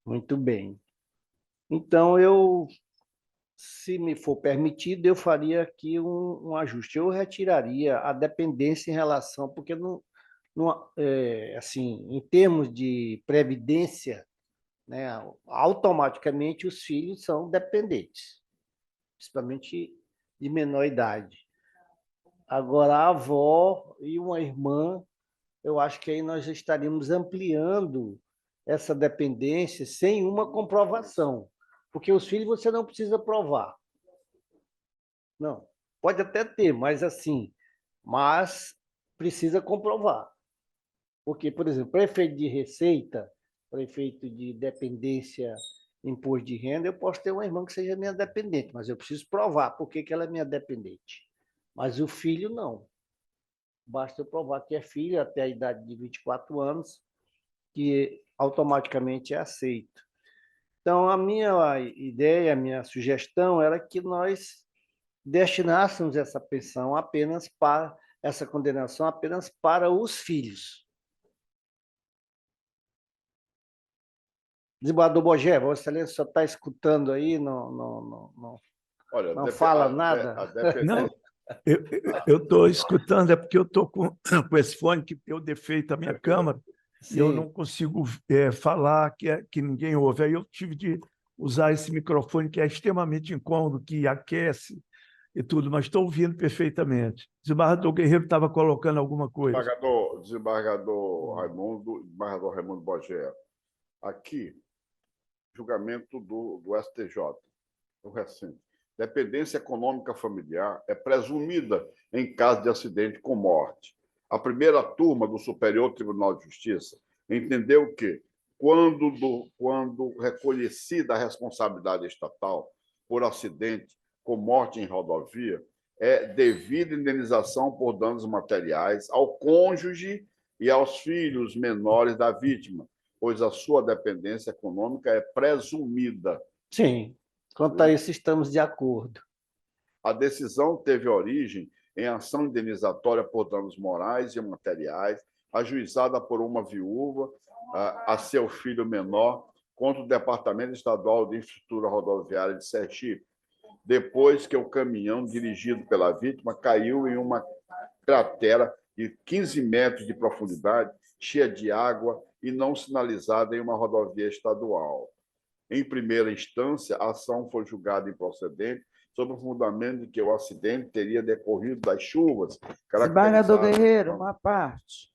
Muito bem. Então, se me for permitido, eu faria aqui um ajuste. Eu retiraria a dependência em relação, porque assim, em termos de previdência, né, automaticamente os filhos são dependentes, principalmente de menor idade. Agora, a avó e uma irmã, eu acho que aí nós estaríamos ampliando essa dependência sem uma comprovação, porque os filhos você não precisa provar. Não, pode até ter, mas precisa comprovar. Porque, por exemplo, prefeito de receita, prefeito de dependência, imposto de renda, eu posso ter uma irmã que seja minha dependente, mas eu preciso provar por que ela é minha dependente. Mas o filho, não. Basta eu provar que é filho até a idade de 24 anos, que automaticamente é aceito. Então, a minha ideia, a minha sugestão era que nós destinássemos essa pensão apenas para essa condenação apenas para os filhos. Desembargador Bogé, Vossa Excelência só está escutando aí,
Olha,
não fala nada?
Não, eu estou escutando, é porque eu estou com esse fone que deu defeito à minha câmera, e eu não consigo falar que ninguém ouve. Aí eu tive de usar esse microfone que é extremamente incômodo, que aquece e tudo, mas estou ouvindo perfeitamente. O desembargador Guerreiro estava colocando alguma coisa.
Desembargador Raimundo Bogé, aqui julgamento do STJ, o recente. Dependência econômica familiar é presumida em caso de acidente com morte. A primeira turma do Superior Tribunal de Justiça entendeu que, quando reconhecida a responsabilidade estatal por acidente com morte em rodovia, é devida indenização por danos materiais ao cônjuge e aos filhos menores da vítima, pois a sua dependência econômica é presumida.
Sim, quanto a isso estamos de acordo.
A decisão teve origem em ação indenizatória por danos morais e materiais, ajuizada por uma viúva a seu filho menor contra o Departamento Estadual de Infraestrutura Rodoviária de Sergipe, depois que o caminhão dirigido pela vítima caiu em uma cratera de 15 metros de profundidade, cheia de água e não sinalizada em uma rodovia estadual. Em primeira instância, a ação foi julgada improcedente sob o fundamento de que o acidente teria decorrido das chuvas.
Desembargador Guerreiro, uma parte.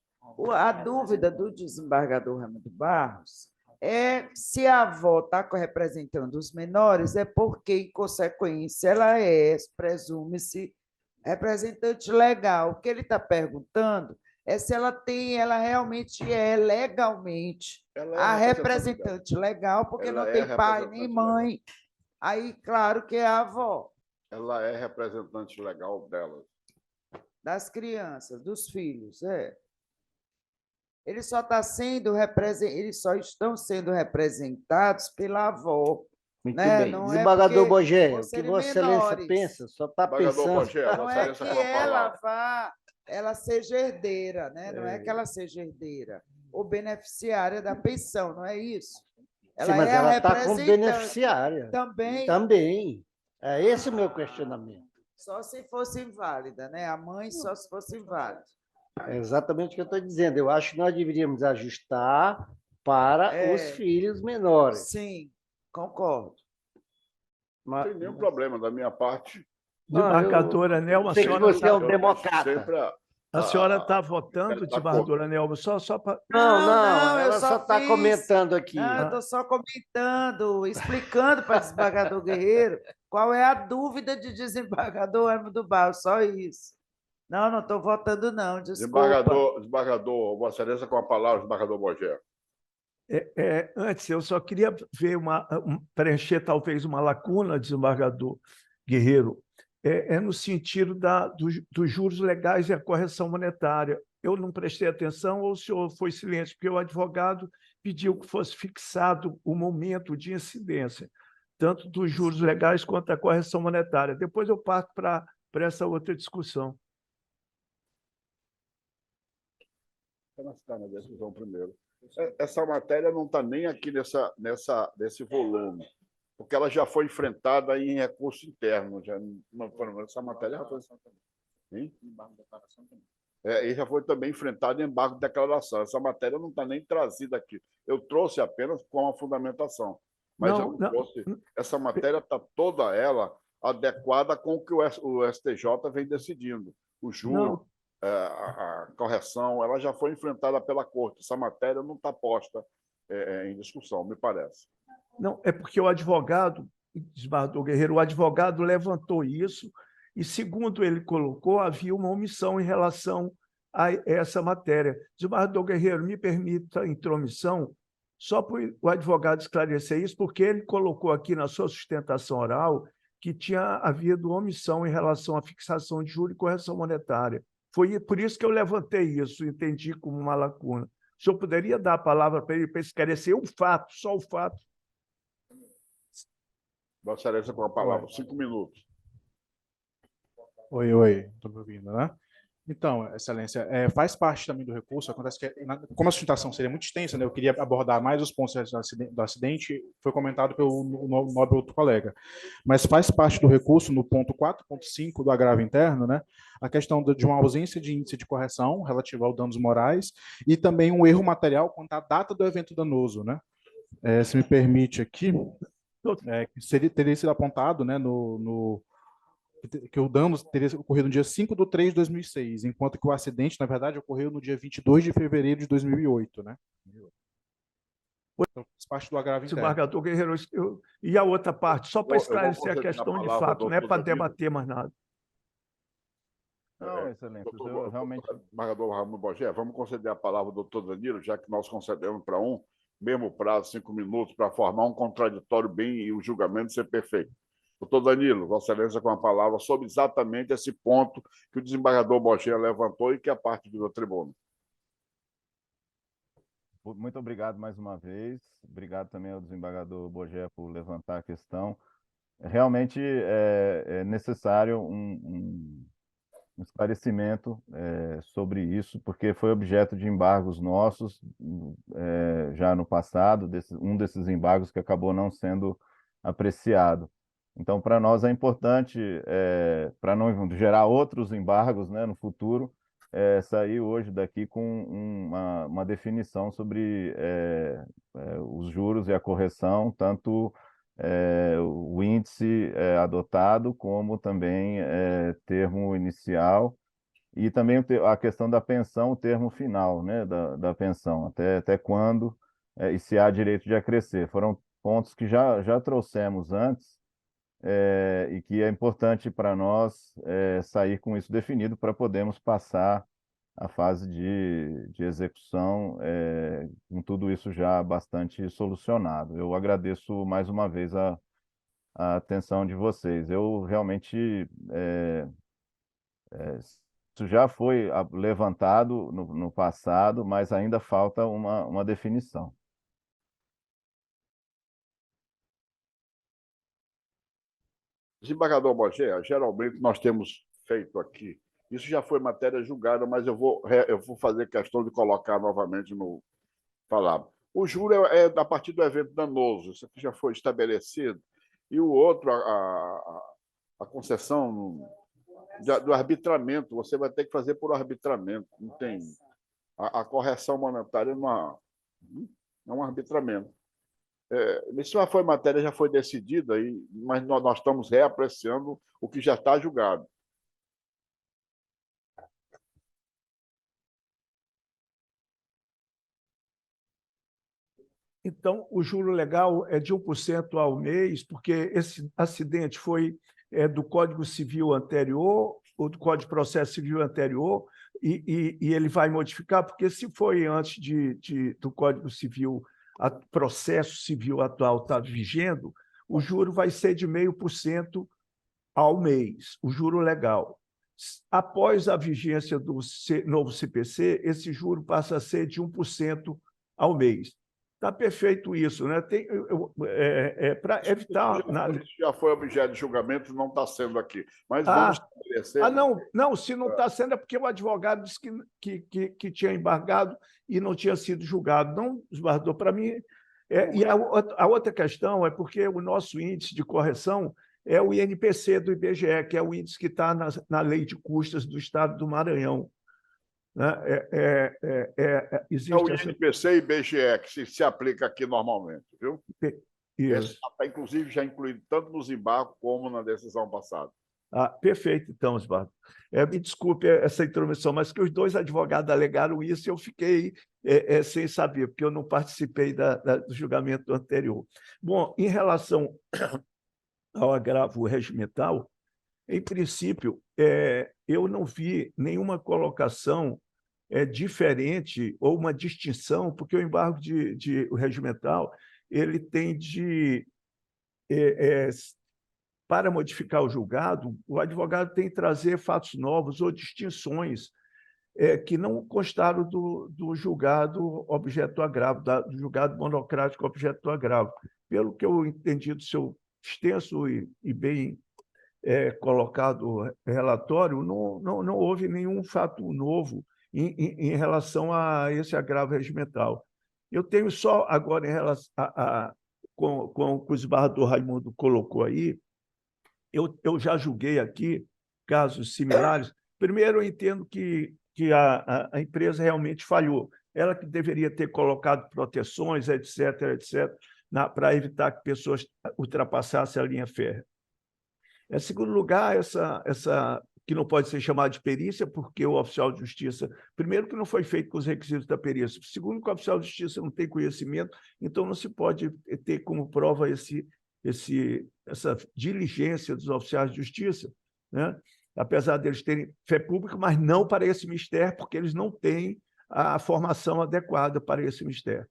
A dúvida do desembargador Raimundo Barros é se a avó está representando os menores, é porque, em consequência, ela presume-se, representante legal. O que ele está perguntando é se ela realmente é legalmente a representante legal, porque não tem pai nem mãe. Aí, claro que é a avó.
Ela é representante legal delas.
Das crianças, dos filhos, Eles só estão sendo representados pela avó.
Muito
né?
bem.
Não
Desembargador
é
Bogé,
por
o que
serem
Vossa Excelência
menores.
pensa? Só está
Desembargador
pensando.
Bogé,
Não
Vossa
é
Excelência
que
com a
ela
palavra.
ela seja herdeira, né? Não é que ela seja herdeira ou beneficiária da pensão, não é isso?
Sim, mas
é a
ela está como
representante
beneficiária.
também,
Também. É esse o meu questionamento.
só se fosse inválida, né? A mãe só se fosse inválida.
É exatamente o que eu estou dizendo. Eu acho que nós deveríamos ajustar para os filhos menores.
Sim, concordo.
Não tem nenhum problema da minha parte.
Desembargadora Nelma,
sei que você é um democrata.
A senhora está votando, desembargadora Nelma, só para...
Não,
eu
ela só está comentando aqui.
Não, eu estou só comentando, explicando para o desembargador Guerreiro qual é a dúvida de desembargador Raimundo Barros, só isso. Não estou votando, não, desculpa.
Desembargador, Vossa Excelência com a palavra, desembargador Bogé.
Antes, eu só queria ver preencher talvez uma lacuna, desembargador Guerreiro, no sentido dos juros legais e a correção monetária. Eu não prestei atenção ou o senhor foi silêncio, porque o advogado pediu que fosse fixado o momento de incidência, tanto dos juros legais quanto da correção monetária. Depois eu parto para essa outra discussão.
Vamos ficar na decisão primeiro. Essa matéria não está nem aqui nesse volume, porque ela já foi enfrentada em recurso interno. Essa matéria já foi... E já foi também enfrentada em embargo de declaração. Essa matéria não está nem trazida aqui. Eu trouxe apenas com a fundamentação. Mas essa matéria está toda ela adequada com o que o STJ vem decidindo. O juro, a correção, ela já foi enfrentada pela Corte. Essa matéria não está posta em discussão, me parece.
Não, é porque o advogado, desembargador Guerreiro, o advogado levantou isso e, segundo ele colocou, havia uma omissão em relação a essa matéria. Desembargador Guerreiro, me permita a intromissão, só para o advogado esclarecer isso, porque ele colocou aqui na sua sustentação oral que tinha havido omissão em relação à fixação de juros e correção monetária. Foi por isso que eu levantei isso, entendi como uma lacuna. O senhor poderia dar a palavra para ele para esclarecer o fato, só o fato?
Vossa Excelência com a palavra, 5 minutos.
Oi, estou me ouvindo, né? Então, Excelência, faz parte também do recurso, acontece que, como a sustentação seria muito extensa, né, eu queria abordar mais os pontos do acidente, foi comentado pelo nobre outro colega, mas faz parte do recurso, no ponto 4.5 do agravo interno, né, a questão de uma ausência de índice de correção relativa aos danos morais e também um erro material quanto à data do evento danoso, né? Se me permite aqui, teria sido apontado, né, que o dano teria ocorrido no dia 5/3/2006, enquanto que o acidente, na verdade, ocorreu no dia 22 de fevereiro de 2008, né? Então, faz parte do agravo interno.
Desembargador Guerreiro, e a outra parte, só para
Eu vou
esclarecer a
conceder a
questão de
palavra ao
fato, não é
doutor
para
Danilo.
debater mais nada.
Não, excelência, eu
Doutor,
realmente...
Desembargador Raimundo Bogé, vamos conceder a palavra ao doutor Danilo, já que nós concedemos para um, mesmo prazo, 5 minutos, para formar um contraditório bem e o julgamento ser perfeito. Doutor Danilo, Vossa Excelência com a palavra sobre exatamente esse ponto que o desembargador Bogé levantou e que é parte do tribunal.
Muito obrigado mais uma vez. Obrigado também ao desembargador Bogé por levantar a questão. Realmente é necessário um esclarecimento sobre isso, porque foi objeto de embargos nossos já no passado, um desses embargos que acabou não sendo apreciado. Então, para nós é importante, para não gerar outros embargos, né, no futuro, sair hoje daqui com uma definição sobre os juros e a correção, tanto o índice adotado, como também termo inicial, e também a questão da pensão, o termo final, né, da pensão, até quando e se há direito de acrescer. Foram pontos que já trouxemos antes, e que é importante para nós sair com isso definido para podermos passar a fase de execução com tudo isso já bastante solucionado. Eu agradeço mais uma vez a atenção de vocês. Eu realmente isso já foi levantado no passado, mas ainda falta uma definição.
Desembargador Bogé, geralmente nós temos feito aqui, isso já foi matéria julgada, mas eu vou fazer questão de colocar novamente no palavra. O juro é a partir do evento danoso, isso aqui já foi estabelecido, e o outro, a concessão do arbitramento, você vai ter que fazer por arbitramento, não tem. A correção monetária não é um arbitramento. Isso já foi matéria, já foi decidida, mas nós estamos reapreciando o que já está julgado.
Então, o juro legal é de 1% ao mês, porque esse acidente foi do Código Civil anterior, ou do Código de Processo Civil anterior, e ele vai modificar, porque se foi antes do Código Civil, processo civil atual está vigendo, o juro vai ser de 0,5% ao mês, o juro legal. Após a vigência do novo CPC, esse juro passa a ser de 1% ao mês. Está perfeito isso, né? Para evitar...
Isso já foi objeto de julgamento, não está sendo aqui. Mas vamos estabelecer...
Não, se não está sendo é porque o advogado disse que tinha embargado e não tinha sido julgado. Não esbardou para mim. E a outra questão é porque o nosso índice de correção é o INPC do IBGE, que é o índice que está na Lei de Custas do Estado do Maranhão. Né? Existe
é o INPC e IBGE que se aplica aqui normalmente, viu?
Isso.
Está, inclusive, já incluído tanto nos embargos como na decisão passada.
Perfeito, então, Osvaldo. Me desculpe essa intromissão, mas que os dois advogados alegaram isso e eu fiquei sem saber, porque eu não participei do julgamento anterior. Bom, em relação ao agravo regimental, em princípio, eu não vi nenhuma colocação diferente ou uma distinção, porque o embargo regimental ele tem para modificar o julgado, o advogado tem que trazer fatos novos ou distinções que não constaram do julgado objeto do agravo, do julgado monocrático objeto do agravo. Pelo que eu entendi do seu extenso e bem colocado relatório, não houve nenhum fato novo em relação a esse agravo regimental. Eu tenho só agora, em relação com o que o desembargador Raimundo colocou aí, eu já julguei aqui casos similares. Primeiro, eu entendo que a empresa realmente falhou. Ela que deveria ter colocado proteções, etc., para evitar que pessoas ultrapassassem a linha férrea. Em segundo lugar, essa que não pode ser chamado de perícia, porque o oficial de justiça, primeiro, que não foi feito com os requisitos da perícia, segundo, que o oficial de justiça não tem conhecimento, então não se pode ter como prova essa diligência dos oficiais de justiça, né? Apesar deles terem fé pública, mas não para esse mistério, porque eles não têm a formação adequada para esse mistério.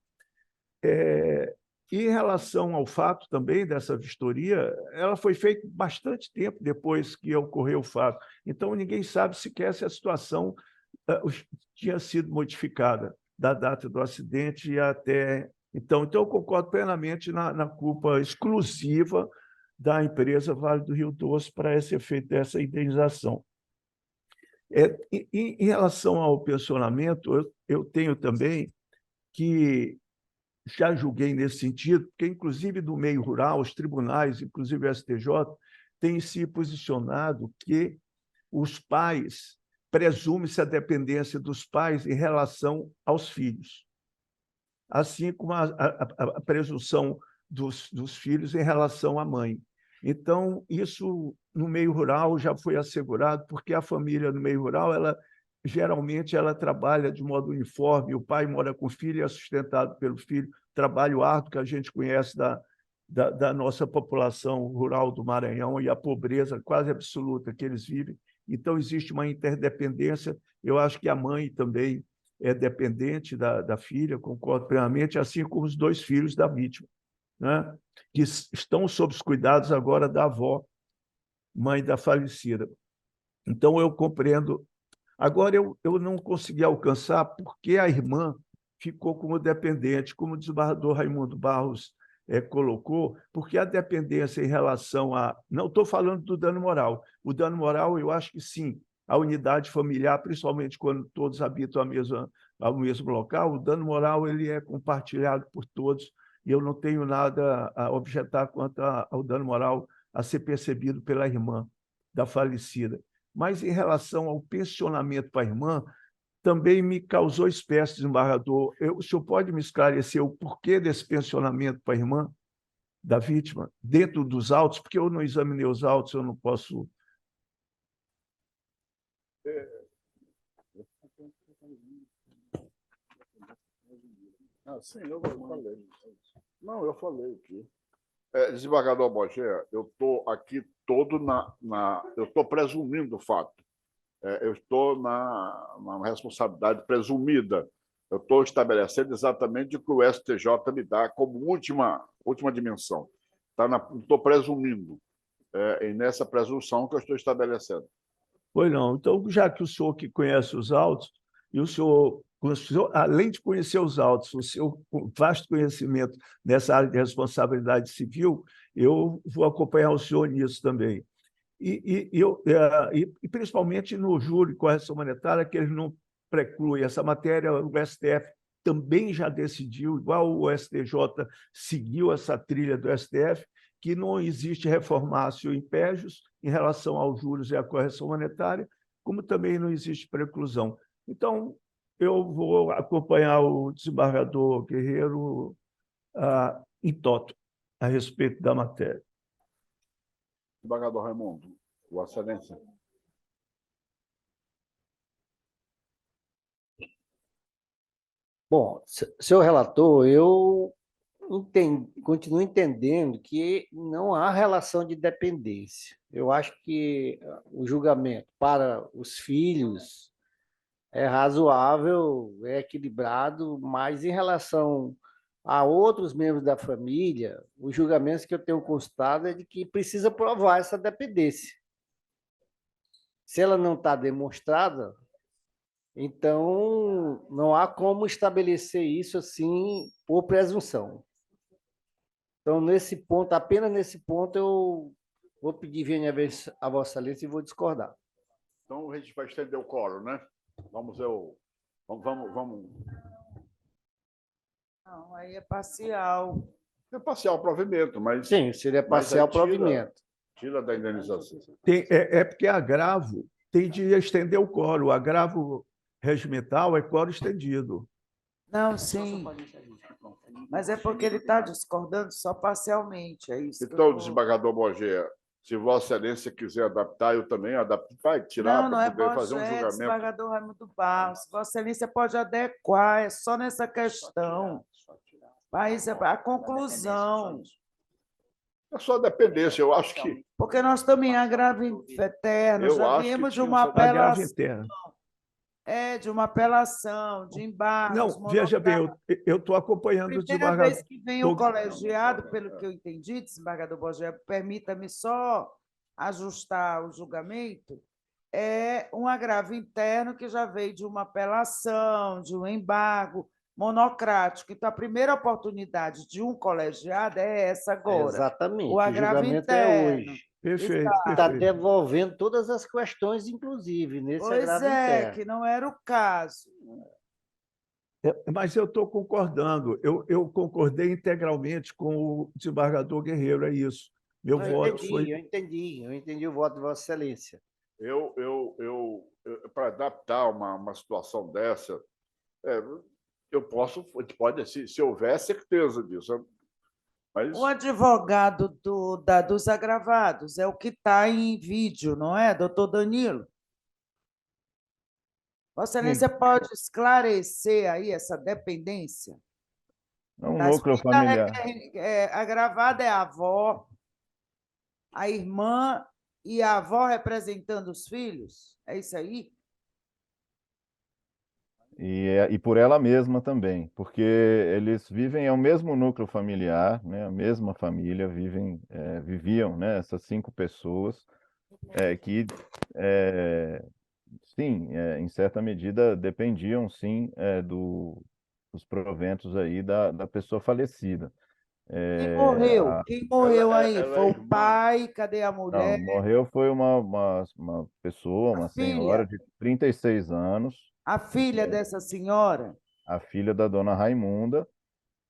E em relação ao fato também dessa vistoria, ela foi feita bastante tempo depois que ocorreu o fato. Então, ninguém sabe sequer se a situação tinha sido modificada da data do acidente e até... Então, eu concordo plenamente na culpa exclusiva da empresa Vale do Rio Doce para esse efeito dessa indenização. Em relação ao pensionamento, eu tenho também que já julguei nesse sentido, porque, inclusive, do meio rural, os tribunais, inclusive o STJ, têm se posicionado que os pais, presume-se a dependência dos pais em relação aos filhos, assim como a presunção dos filhos em relação à mãe. Então, isso no meio rural já foi assegurado, porque a família no meio rural, geralmente, ela trabalha de modo uniforme, o pai mora com o filho e é sustentado pelo filho, trabalho árduo que a gente conhece da nossa população rural do Maranhão e a pobreza quase absoluta que eles vivem. Então, existe uma interdependência. Eu acho que a mãe também é dependente da filha, concordo plenamente, assim como os dois filhos da vítima, né? Que estão sob os cuidados agora da avó, mãe da falecida. Então, eu compreendo. Agora, eu não consegui alcançar porque a irmã ficou como dependente, como o desembargador Raimundo Barros colocou, porque a dependência em relação a... Não estou falando do dano moral. O dano moral, eu acho que sim, a unidade familiar, principalmente quando todos habitam ao mesmo local, o dano moral ele é compartilhado por todos e eu não tenho nada a objetar quanto ao dano moral a ser percebido pela irmã da falecida. Mas, em relação ao pensionamento para a irmã, também me causou espécie, desembargador. O senhor pode me esclarecer o porquê desse pensionamento para a irmã da vítima, dentro dos autos? Porque eu não examinei os autos, eu não posso...
Sim, eu falei. Não, eu falei aqui. Desembargador Bogé, eu estou aqui todo eu estou presumindo o fato. Eu estou na responsabilidade presumida. Eu estou estabelecendo exatamente o que o STJ me dá como última dimensão. Estou presumindo. E nessa presunção que eu estou estabelecendo.
Pois não. Então, já que o senhor que conhece os autos, e o senhor, além de conhecer os autos, o seu vasto conhecimento nessa área de responsabilidade civil, eu vou acompanhar o senhor nisso também. E principalmente no júri correção monetária, que eles não precluem essa matéria, o STF também já decidiu, igual o STJ seguiu essa trilha do STF, que não existe reformácio impégios em relação aos juros e à correção monetária, como também não existe preclusão. Então, eu vou acompanhar o desembargador Guerreiro em toto a respeito da matéria.
Desembargador Raimundo, Vossa Excelência.
Bom, senhor relator, eu continuo entendendo que não há relação de dependência. Eu acho que o julgamento para os filhos é razoável, é equilibrado, mas em relação a outros membros da família, os julgamentos que eu tenho constado é de que precisa provar essa dependência. Se ela não está demonstrada, então não há como estabelecer isso assim por presunção. Então, nesse ponto, apenas nesse ponto, eu vou pedir vênia a Vossa Excelência e vou discordar.
Então, a gente vai estender o quórum, né? Vamos.
Não, aí é parcial.
É parcial provimento, mas...
Sim, seria parcial provimento.
Tira da indenização.
Porque agravo tem de estender o quórum. O agravo regimental é quórum estendido.
Não, sim. Mas é porque ele está discordando só parcialmente, é isso.
Então, desembargador Bogé, Se Vossa Excelência quiser adaptar, eu também adapto. Vai tirar
Não, não
para
é
poder fazer um
Bogé,
julgamento.
desembargador Raimundo Barros. Vossa Excelência pode adequar, é só nessa questão. Mas a conclusão,
É só dependência, eu acho que.
porque nós estamos em agravo eterno,
Eu
já
acho que
viemos de
tinha
uma
essa
Agravo
apelação,
interno.
de uma apelação, de embargos.
Não, veja bem, eu estou acompanhando o
Primeira
desembargador.
vez que vem o colegiado, pelo que eu entendi, desembargador Bogé, permita-me só ajustar o julgamento, é um agravo interno que já veio de uma apelação, de um embargo monocrático. Então, a primeira oportunidade de um colegiado é essa agora.
Exatamente.
O agravo
julgamento
interno.
é hoje.
Perfeito,
Está
perfeito.
devolvendo todas as questões, inclusive, nesse
Pois
agravo
é,
interno.
que não era o caso.
Mas eu estou concordando. Eu concordei integralmente com o desembargador Guerreiro, é isso. Meu voto foi.
Eu entendi o voto de Vossa Excelência.
Para adaptar uma situação dessa, eu posso, pode, se houver certeza disso. Mas
O advogado dos agravados é o que está em vídeo, não é, doutor Danilo? Vossa Excelência pode esclarecer aí essa dependência?
É um
Das
núcleo
filhas
familiar.
agravada é a avó, a irmã e a avó representando os filhos? É isso aí?
E por ela mesma também, porque eles vivem, é o mesmo núcleo familiar, né, a mesma família, viviam, né, essas 5 pessoas, que, sim, em certa medida, dependiam, sim, dos proventos aí da pessoa falecida.
Quem morreu? Quem morreu aí?
ela é
Foi o
irmã.
pai? Cadê a
Não,
mulher?
morreu foi uma pessoa, uma senhora
filha?
de 36 anos,
A filha dessa senhora?
a filha da dona Raimunda,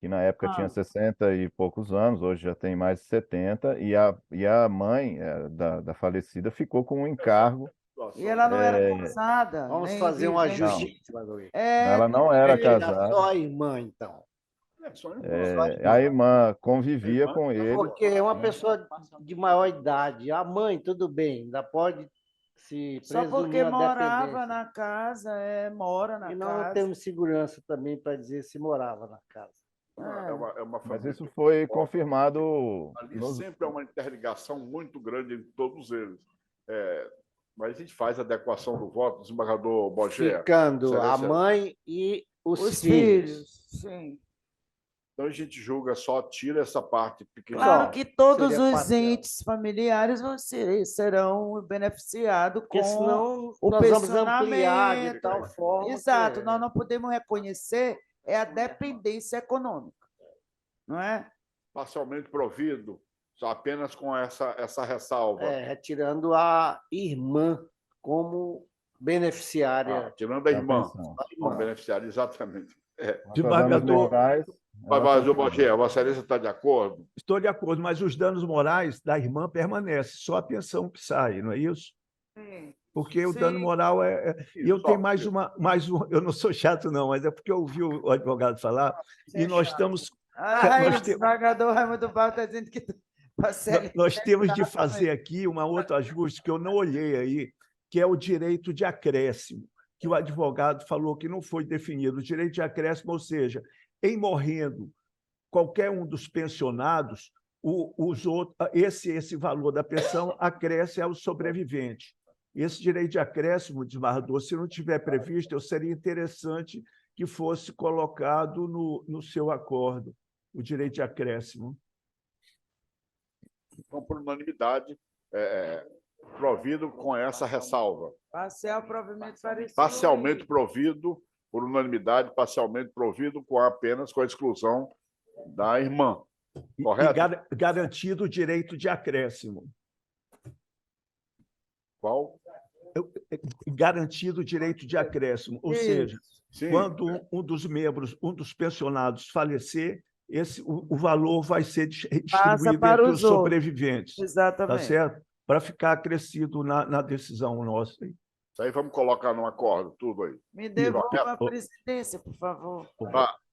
que na época tinha 60 e poucos anos, hoje já tem mais de 70, e a mãe da falecida ficou com um encargo.
E ela não era casada?
Vamos
nem
fazer um
vivente?
ajuste.
Ela não era
Tirar
casada.
só a irmã, então.
A irmã convivia com ele.
Porque é uma pessoa de maior idade. A mãe, tudo bem, ainda pode se
Só porque
presumir a
morava
dependência.
na casa, mora na
E não
casa.
temos segurança também para dizer se morava na casa.
É uma
Mas
família
isso
que
foi
concorda.
confirmado.
Ali sempre há uma interligação muito grande entre todos eles. Mas a gente faz a adequação do voto, desembargador Bogé.
Ficando a
Excelência.
mãe e os
filhos.
filhos.
Sim.
Então a gente julga só, tira essa parte pequena.
Claro que todos
seria
os
parcial.
entes familiares serão beneficiados
Porque
com
senão
o
nós vamos ampliar de
pensionamento.
tal forma.
Exato,
que-
nós não podemos reconhecer a dependência econômica, não é?
Parcialmente provido, só apenas com essa ressalva.
retirando a irmã como beneficiária.
Tirando a irmã,
pensão.
como beneficiário, exatamente.
Desembargador,
Mas, Bogé, Vossa Excelência está de acordo?
estou de acordo, mas os danos morais da irmã permanecem, só a pensão que sai, não é isso?
Sim.
Porque o
Sim.
dano moral E eu tenho mais um. Eu não sou chato, não, mas é porque eu ouvi o advogado falar, e nós estamos.
Ai,
nós
o desembargador Raimundo Barros está dizendo que
Nós temos de fazer aqui um outro ajuste que eu não olhei aí, que é o direito de acréscimo, que o advogado falou que não foi definido. O direito de acréscimo, ou seja, em morrendo qualquer um dos pensionados, esse valor da pensão acresce ao sobrevivente. Esse direito de acréscimo, desembargador, se não tiver previsto, seria interessante que fosse colocado no seu acordo, o direito de acréscimo.
Então, por unanimidade, provido com essa ressalva.
Parcial provimento parecido.
Parcialmente provido, por unanimidade, parcialmente provido apenas com a exclusão da irmã. Correto?
E garantido o direito de acréscimo.
Qual?
Garantido o direito de acréscimo, ou seja,
Sim.
quando um dos membros, um dos pensionados falecer, o valor vai ser distribuído
para
entre
os
os
outros.
sobreviventes.
Exatamente.
Tá certo? Para ficar acrescido na decisão nossa.
Isso aí vamos colocar num acordo, tudo aí.
Me devolva
Projeto.
a presidência, por favor.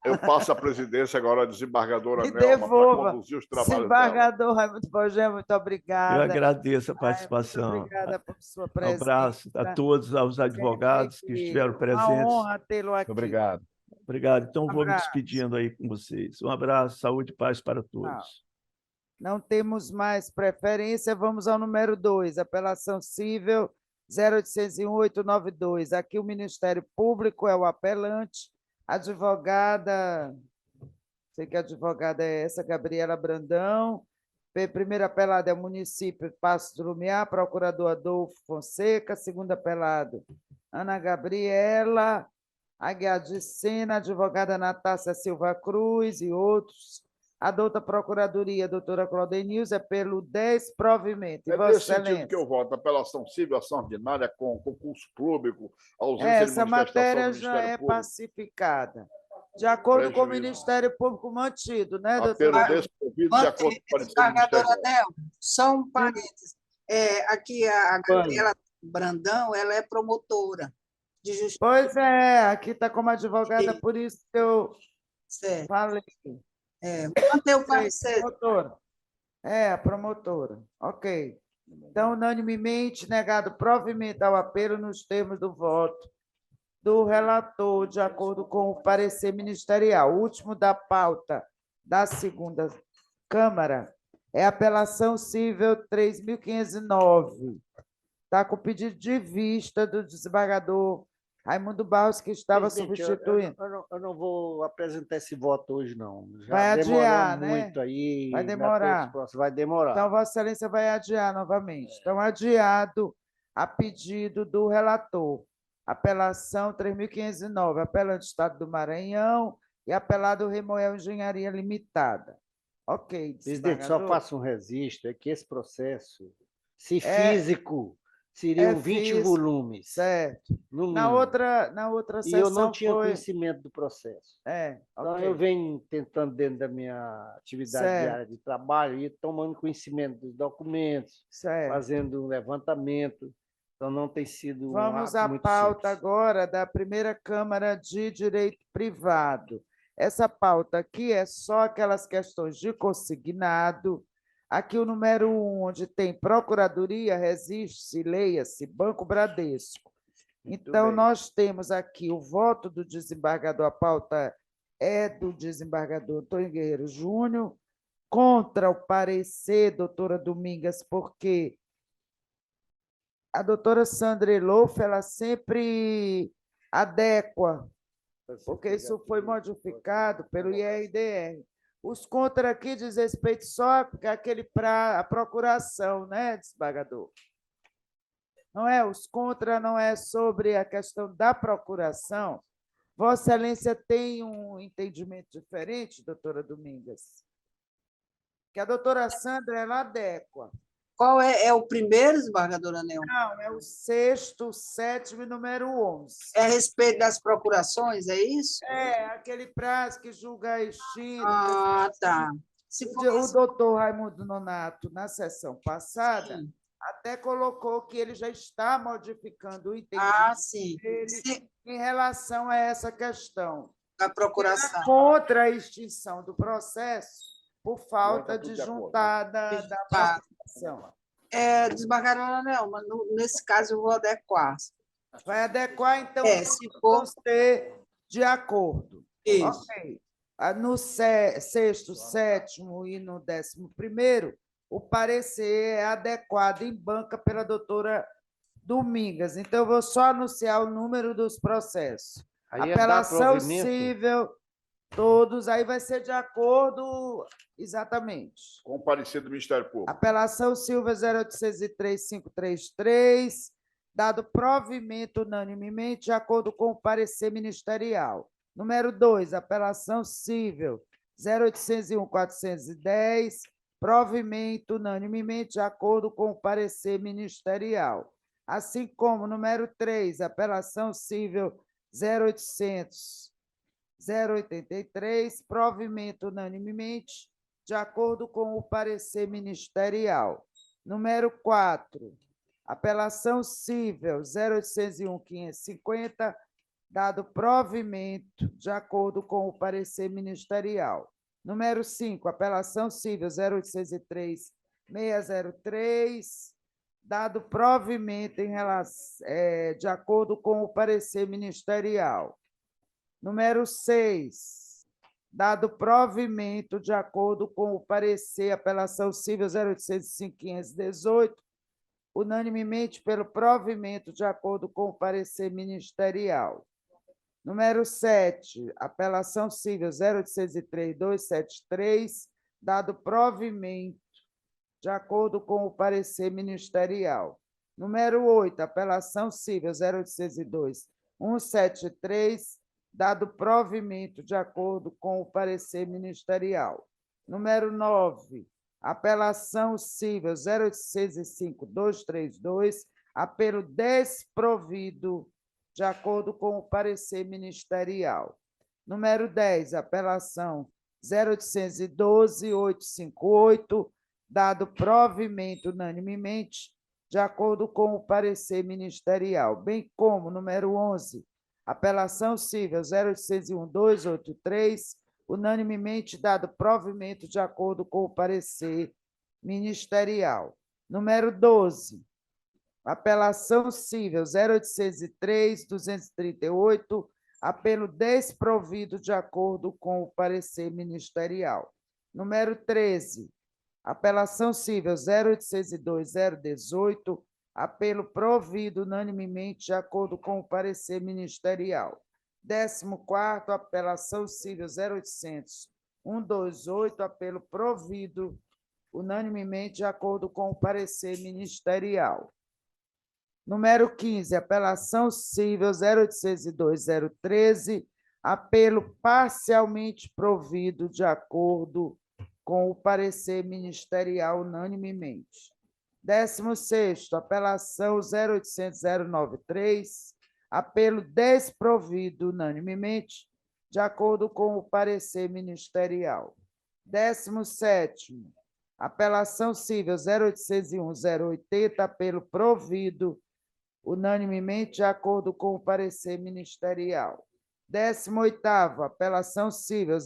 Eu passo a presidência agora à desembargadora
Me
Nelma para
devolva.
conduzir os trabalhos dela.
Desembargador Raimundo Bogé, muito
Eu
obrigada.
agradeço a
Muito
participação.
obrigada por sua
Um
presença.
abraço a todos, aos advogados que estiveram
Uma
presentes.
honra tê-lo aqui.
Obrigado.
Obrigado. Então, vou me
Abraço.
despedindo aí com vocês. Um abraço, saúde e paz para todos.
Não temos mais preferência, vamos ao número 2, apelação cível 0801-892. Aqui o Ministério Público é o apelante, advogada, sei que a advogada é essa, Gabriela Brandão, primeiro apelado é o município de Paços do Lumiar, procurador Adolfo Fonseca, segundo apelado, Ana Gabriela Aguiar de Sena, advogada Natácia Silva Cruz e outros. A douta Procuradoria, a doutora Claudenilza, é pelo 10 provimento. E
É
Vossa
nesse sentido
Excelência?
que eu voto. Apelação civil, ação ordinária, com concurso público, ausência
Essa
de manifestação
matéria
do
já
Ministério
é
Público.
pacificada. De acordo com o
Prejuízo.
Ministério Público mantido, né,
Apelo
doutora?
desprovido de acordo com o parecer do
Desembargadora
Ministério.
Nelma, só um parênteses. Aqui a Gabriela Brandão, ela é promotora de justiça.
Pois é, aqui está como advogada,
Sim.
por isso que eu
Certo.
falei.
Manter o parecer.
Promotora. É, a promotora. Ok. Então, unanimemente, negado provimento ao apelo nos termos do voto do relator, de acordo com o parecer ministerial. O último da pauta da segunda Câmara é a apelação cível 3.509. Está com o pedido de vista do desembargador Raimundo Barros, que estava
Presidente,
substituindo.
eu não vou apresentar esse voto hoje, não. Já
Vai
demorou
adiar, né?
muito aí.
Vai
na
demorar.
todos os próximos, vai demorar.
Então, Vossa Excelência vai adiar novamente. Então, adiado a pedido do relator. Apelação 3.509, apelante Estado do Maranhão e apelado Remoel Engenharia Limitada. Ok,
Presidente, só
desembargador.
faço um registro, é que esse processo, se
É-
físico, seriam 20
físico,
volumes.
Certo.
No
Na
mínimo.
outra
E
sessão
eu não tinha
foi...
conhecimento do processo. Então,
ok.
eu venho tentando, dentro da minha atividade
Certo.
diária de trabalho, ir tomando conhecimento dos documentos,
Certo.
fazendo um levantamento. Então, não tem sido
Vamos
ato
à
muito
pauta
simples.
agora da primeira Câmara de Direito Privado. Essa pauta aqui é só aquelas questões de consignado. Aqui o número 1, onde tem Procuradoria, resiste-se, leia-se, Banco Bradesco. Então,
bem.
nós temos aqui o voto do desembargador, a pauta é do desembargador Antônio Guerreiro Júnior, contra o parecer, doutora Domingas, porque a doutora Sandra Elof, ela sempre adequa, porque isso foi modificado pelo IRDR. Os contra aqui diz respeito só à procuração, né, desembargador? Não é? Os contra não é sobre a questão da procuração. Vossa Excelência tem um entendimento diferente, doutora Domingas? Que a doutora Sandra, ela adequa.
Qual é o primeiro, desembargadora Nelma?
Não, é o 6º, 7º e número 11.
É a respeito das procurações, é isso?
É, aquele prazo que julga extinto.
Ah, tá. Se for
O doutor Raimundo Nonato, na sessão passada,
sim.
até colocou que ele já está modificando o entendimento
Ah, sim.
dele
Se-
em relação a essa questão.
Da procuração.
Contra a extinção do processo por falta
Não, tá tudo
de
de acordo.
juntada da
Tá.
procuração.
Desembargadora Nelma, nesse caso eu vou adequar.
Vai adequar, então,
Se
vão
for
ser de acordo.
isso.
Ok. No 6º, 7º e no 11º, o parecer é adequado em banca pela doutora Domingas. Então, eu vou só anunciar o número dos processos.
Aí
Apelação
dá provimento?
cível, todos, aí vai ser de acordo, exatamente.
Com o parecer do Ministério Público.
Apelação Silva 0803-533, dado provimento unanimemente de acordo com o parecer ministerial. Número 2, apelação cível 0801-410, provimento unanimemente de acordo com o parecer ministerial. Assim como número 3, apelação cível 0800-083, provimento unanimemente de acordo com o parecer ministerial. Número 4, Apelação cível 0801-550, dado provimento de acordo com o parecer ministerial. Número 5, apelação cível 0803-603, dado provimento de acordo com o parecer ministerial. Número 6, dado provimento de acordo com o parecer, apelação cível 0805-518, unanimemente pelo provimento de acordo com o parecer ministerial. Número 7, apelação cível 0803-273, dado provimento de acordo com o parecer ministerial. Número 8, apelação cível 0802-173, dado provimento de acordo com o parecer ministerial. Número 9, apelação cível 0805-232, apelo desprovido de acordo com o parecer ministerial. Número 10, apelação 0812-858, dado provimento unanimemente de acordo com o parecer ministerial, bem como número 11, apelação cível 0801-283, unanimemente dado provimento de acordo com o parecer ministerial. Número 12, apelação cível 0803-238, apelo desprovido de acordo com o parecer ministerial. Número 13, apelação cível 0802-018, apelo provido unanimemente de acordo com o parecer ministerial. 14º, apelação cível 0800-128, apelo provido unanimemente de acordo com o parecer ministerial. Número 15, apelação cível 0802-013, apelo parcialmente provido de acordo com o parecer ministerial unanimemente. 16º, apelação 0800-093, apelo desprovido unanimemente de acordo com o parecer ministerial. 17º, apelação cível 0801-080, apelo provido unanimemente de acordo com o parecer ministerial. 18º, apelação cível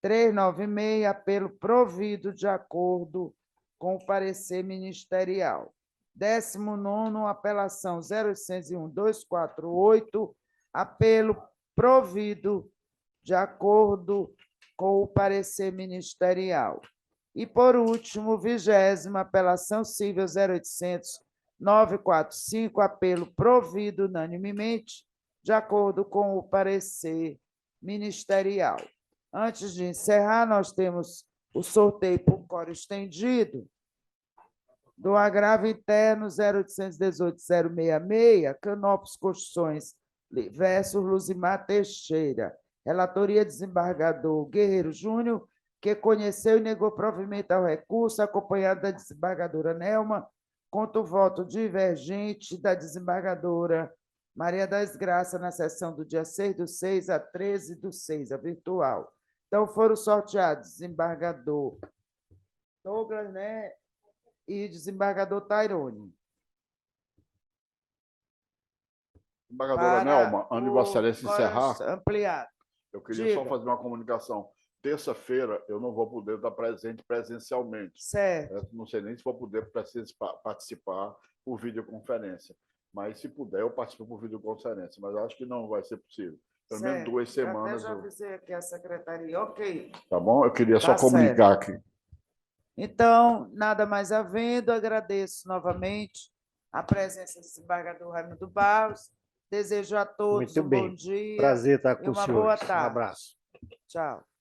0801-396, apelo provido de acordo com o parecer ministerial. 19º, apelação 0801-248, apelo provido de acordo com o parecer ministerial. E, por último, 20º, apelação cível 0800-945, apelo provido unanimemente de acordo com o parecer ministerial. Antes de encerrar, nós temos o sorteio por coro estendido do agravo interno 0818-066, Canópolis Construções versus Luzimar Teixeira. Relatoria desembargador Guerreiro Júnior, que conheceu e negou provimento ao recurso, acompanhado da desembargadora Nelma, contra o voto divergente da desembargadora Maria das Graças, na sessão do dia 6/6 a 13/6, a virtual. Então, foram sorteados desembargador Douglas, né, e desembargador Tairone.
Desembargadora Nelma, antes de Vossa Excelência encerrar,
ampliado.
eu queria só fazer uma comunicação. Terça-feira eu não vou poder estar presente presencialmente.
Certo.
Eu não sei nem se vou poder participar por videoconferência. Mas, se puder, eu participo por videoconferência. Mas eu acho que não vai ser possível. Pelo menos 2 semanas.
Eu já avisei aqui a secretaria. Ok.
Tá bom? Eu queria só comunicar aqui.
Então, nada mais havendo, agradeço novamente a presença do desembargador Raimundo Barros. Desejo a todos
Muito bem.
Bom dia.
Prazer estar com
e uma
o senhor.
boa tarde.
Um abraço.
Tchau.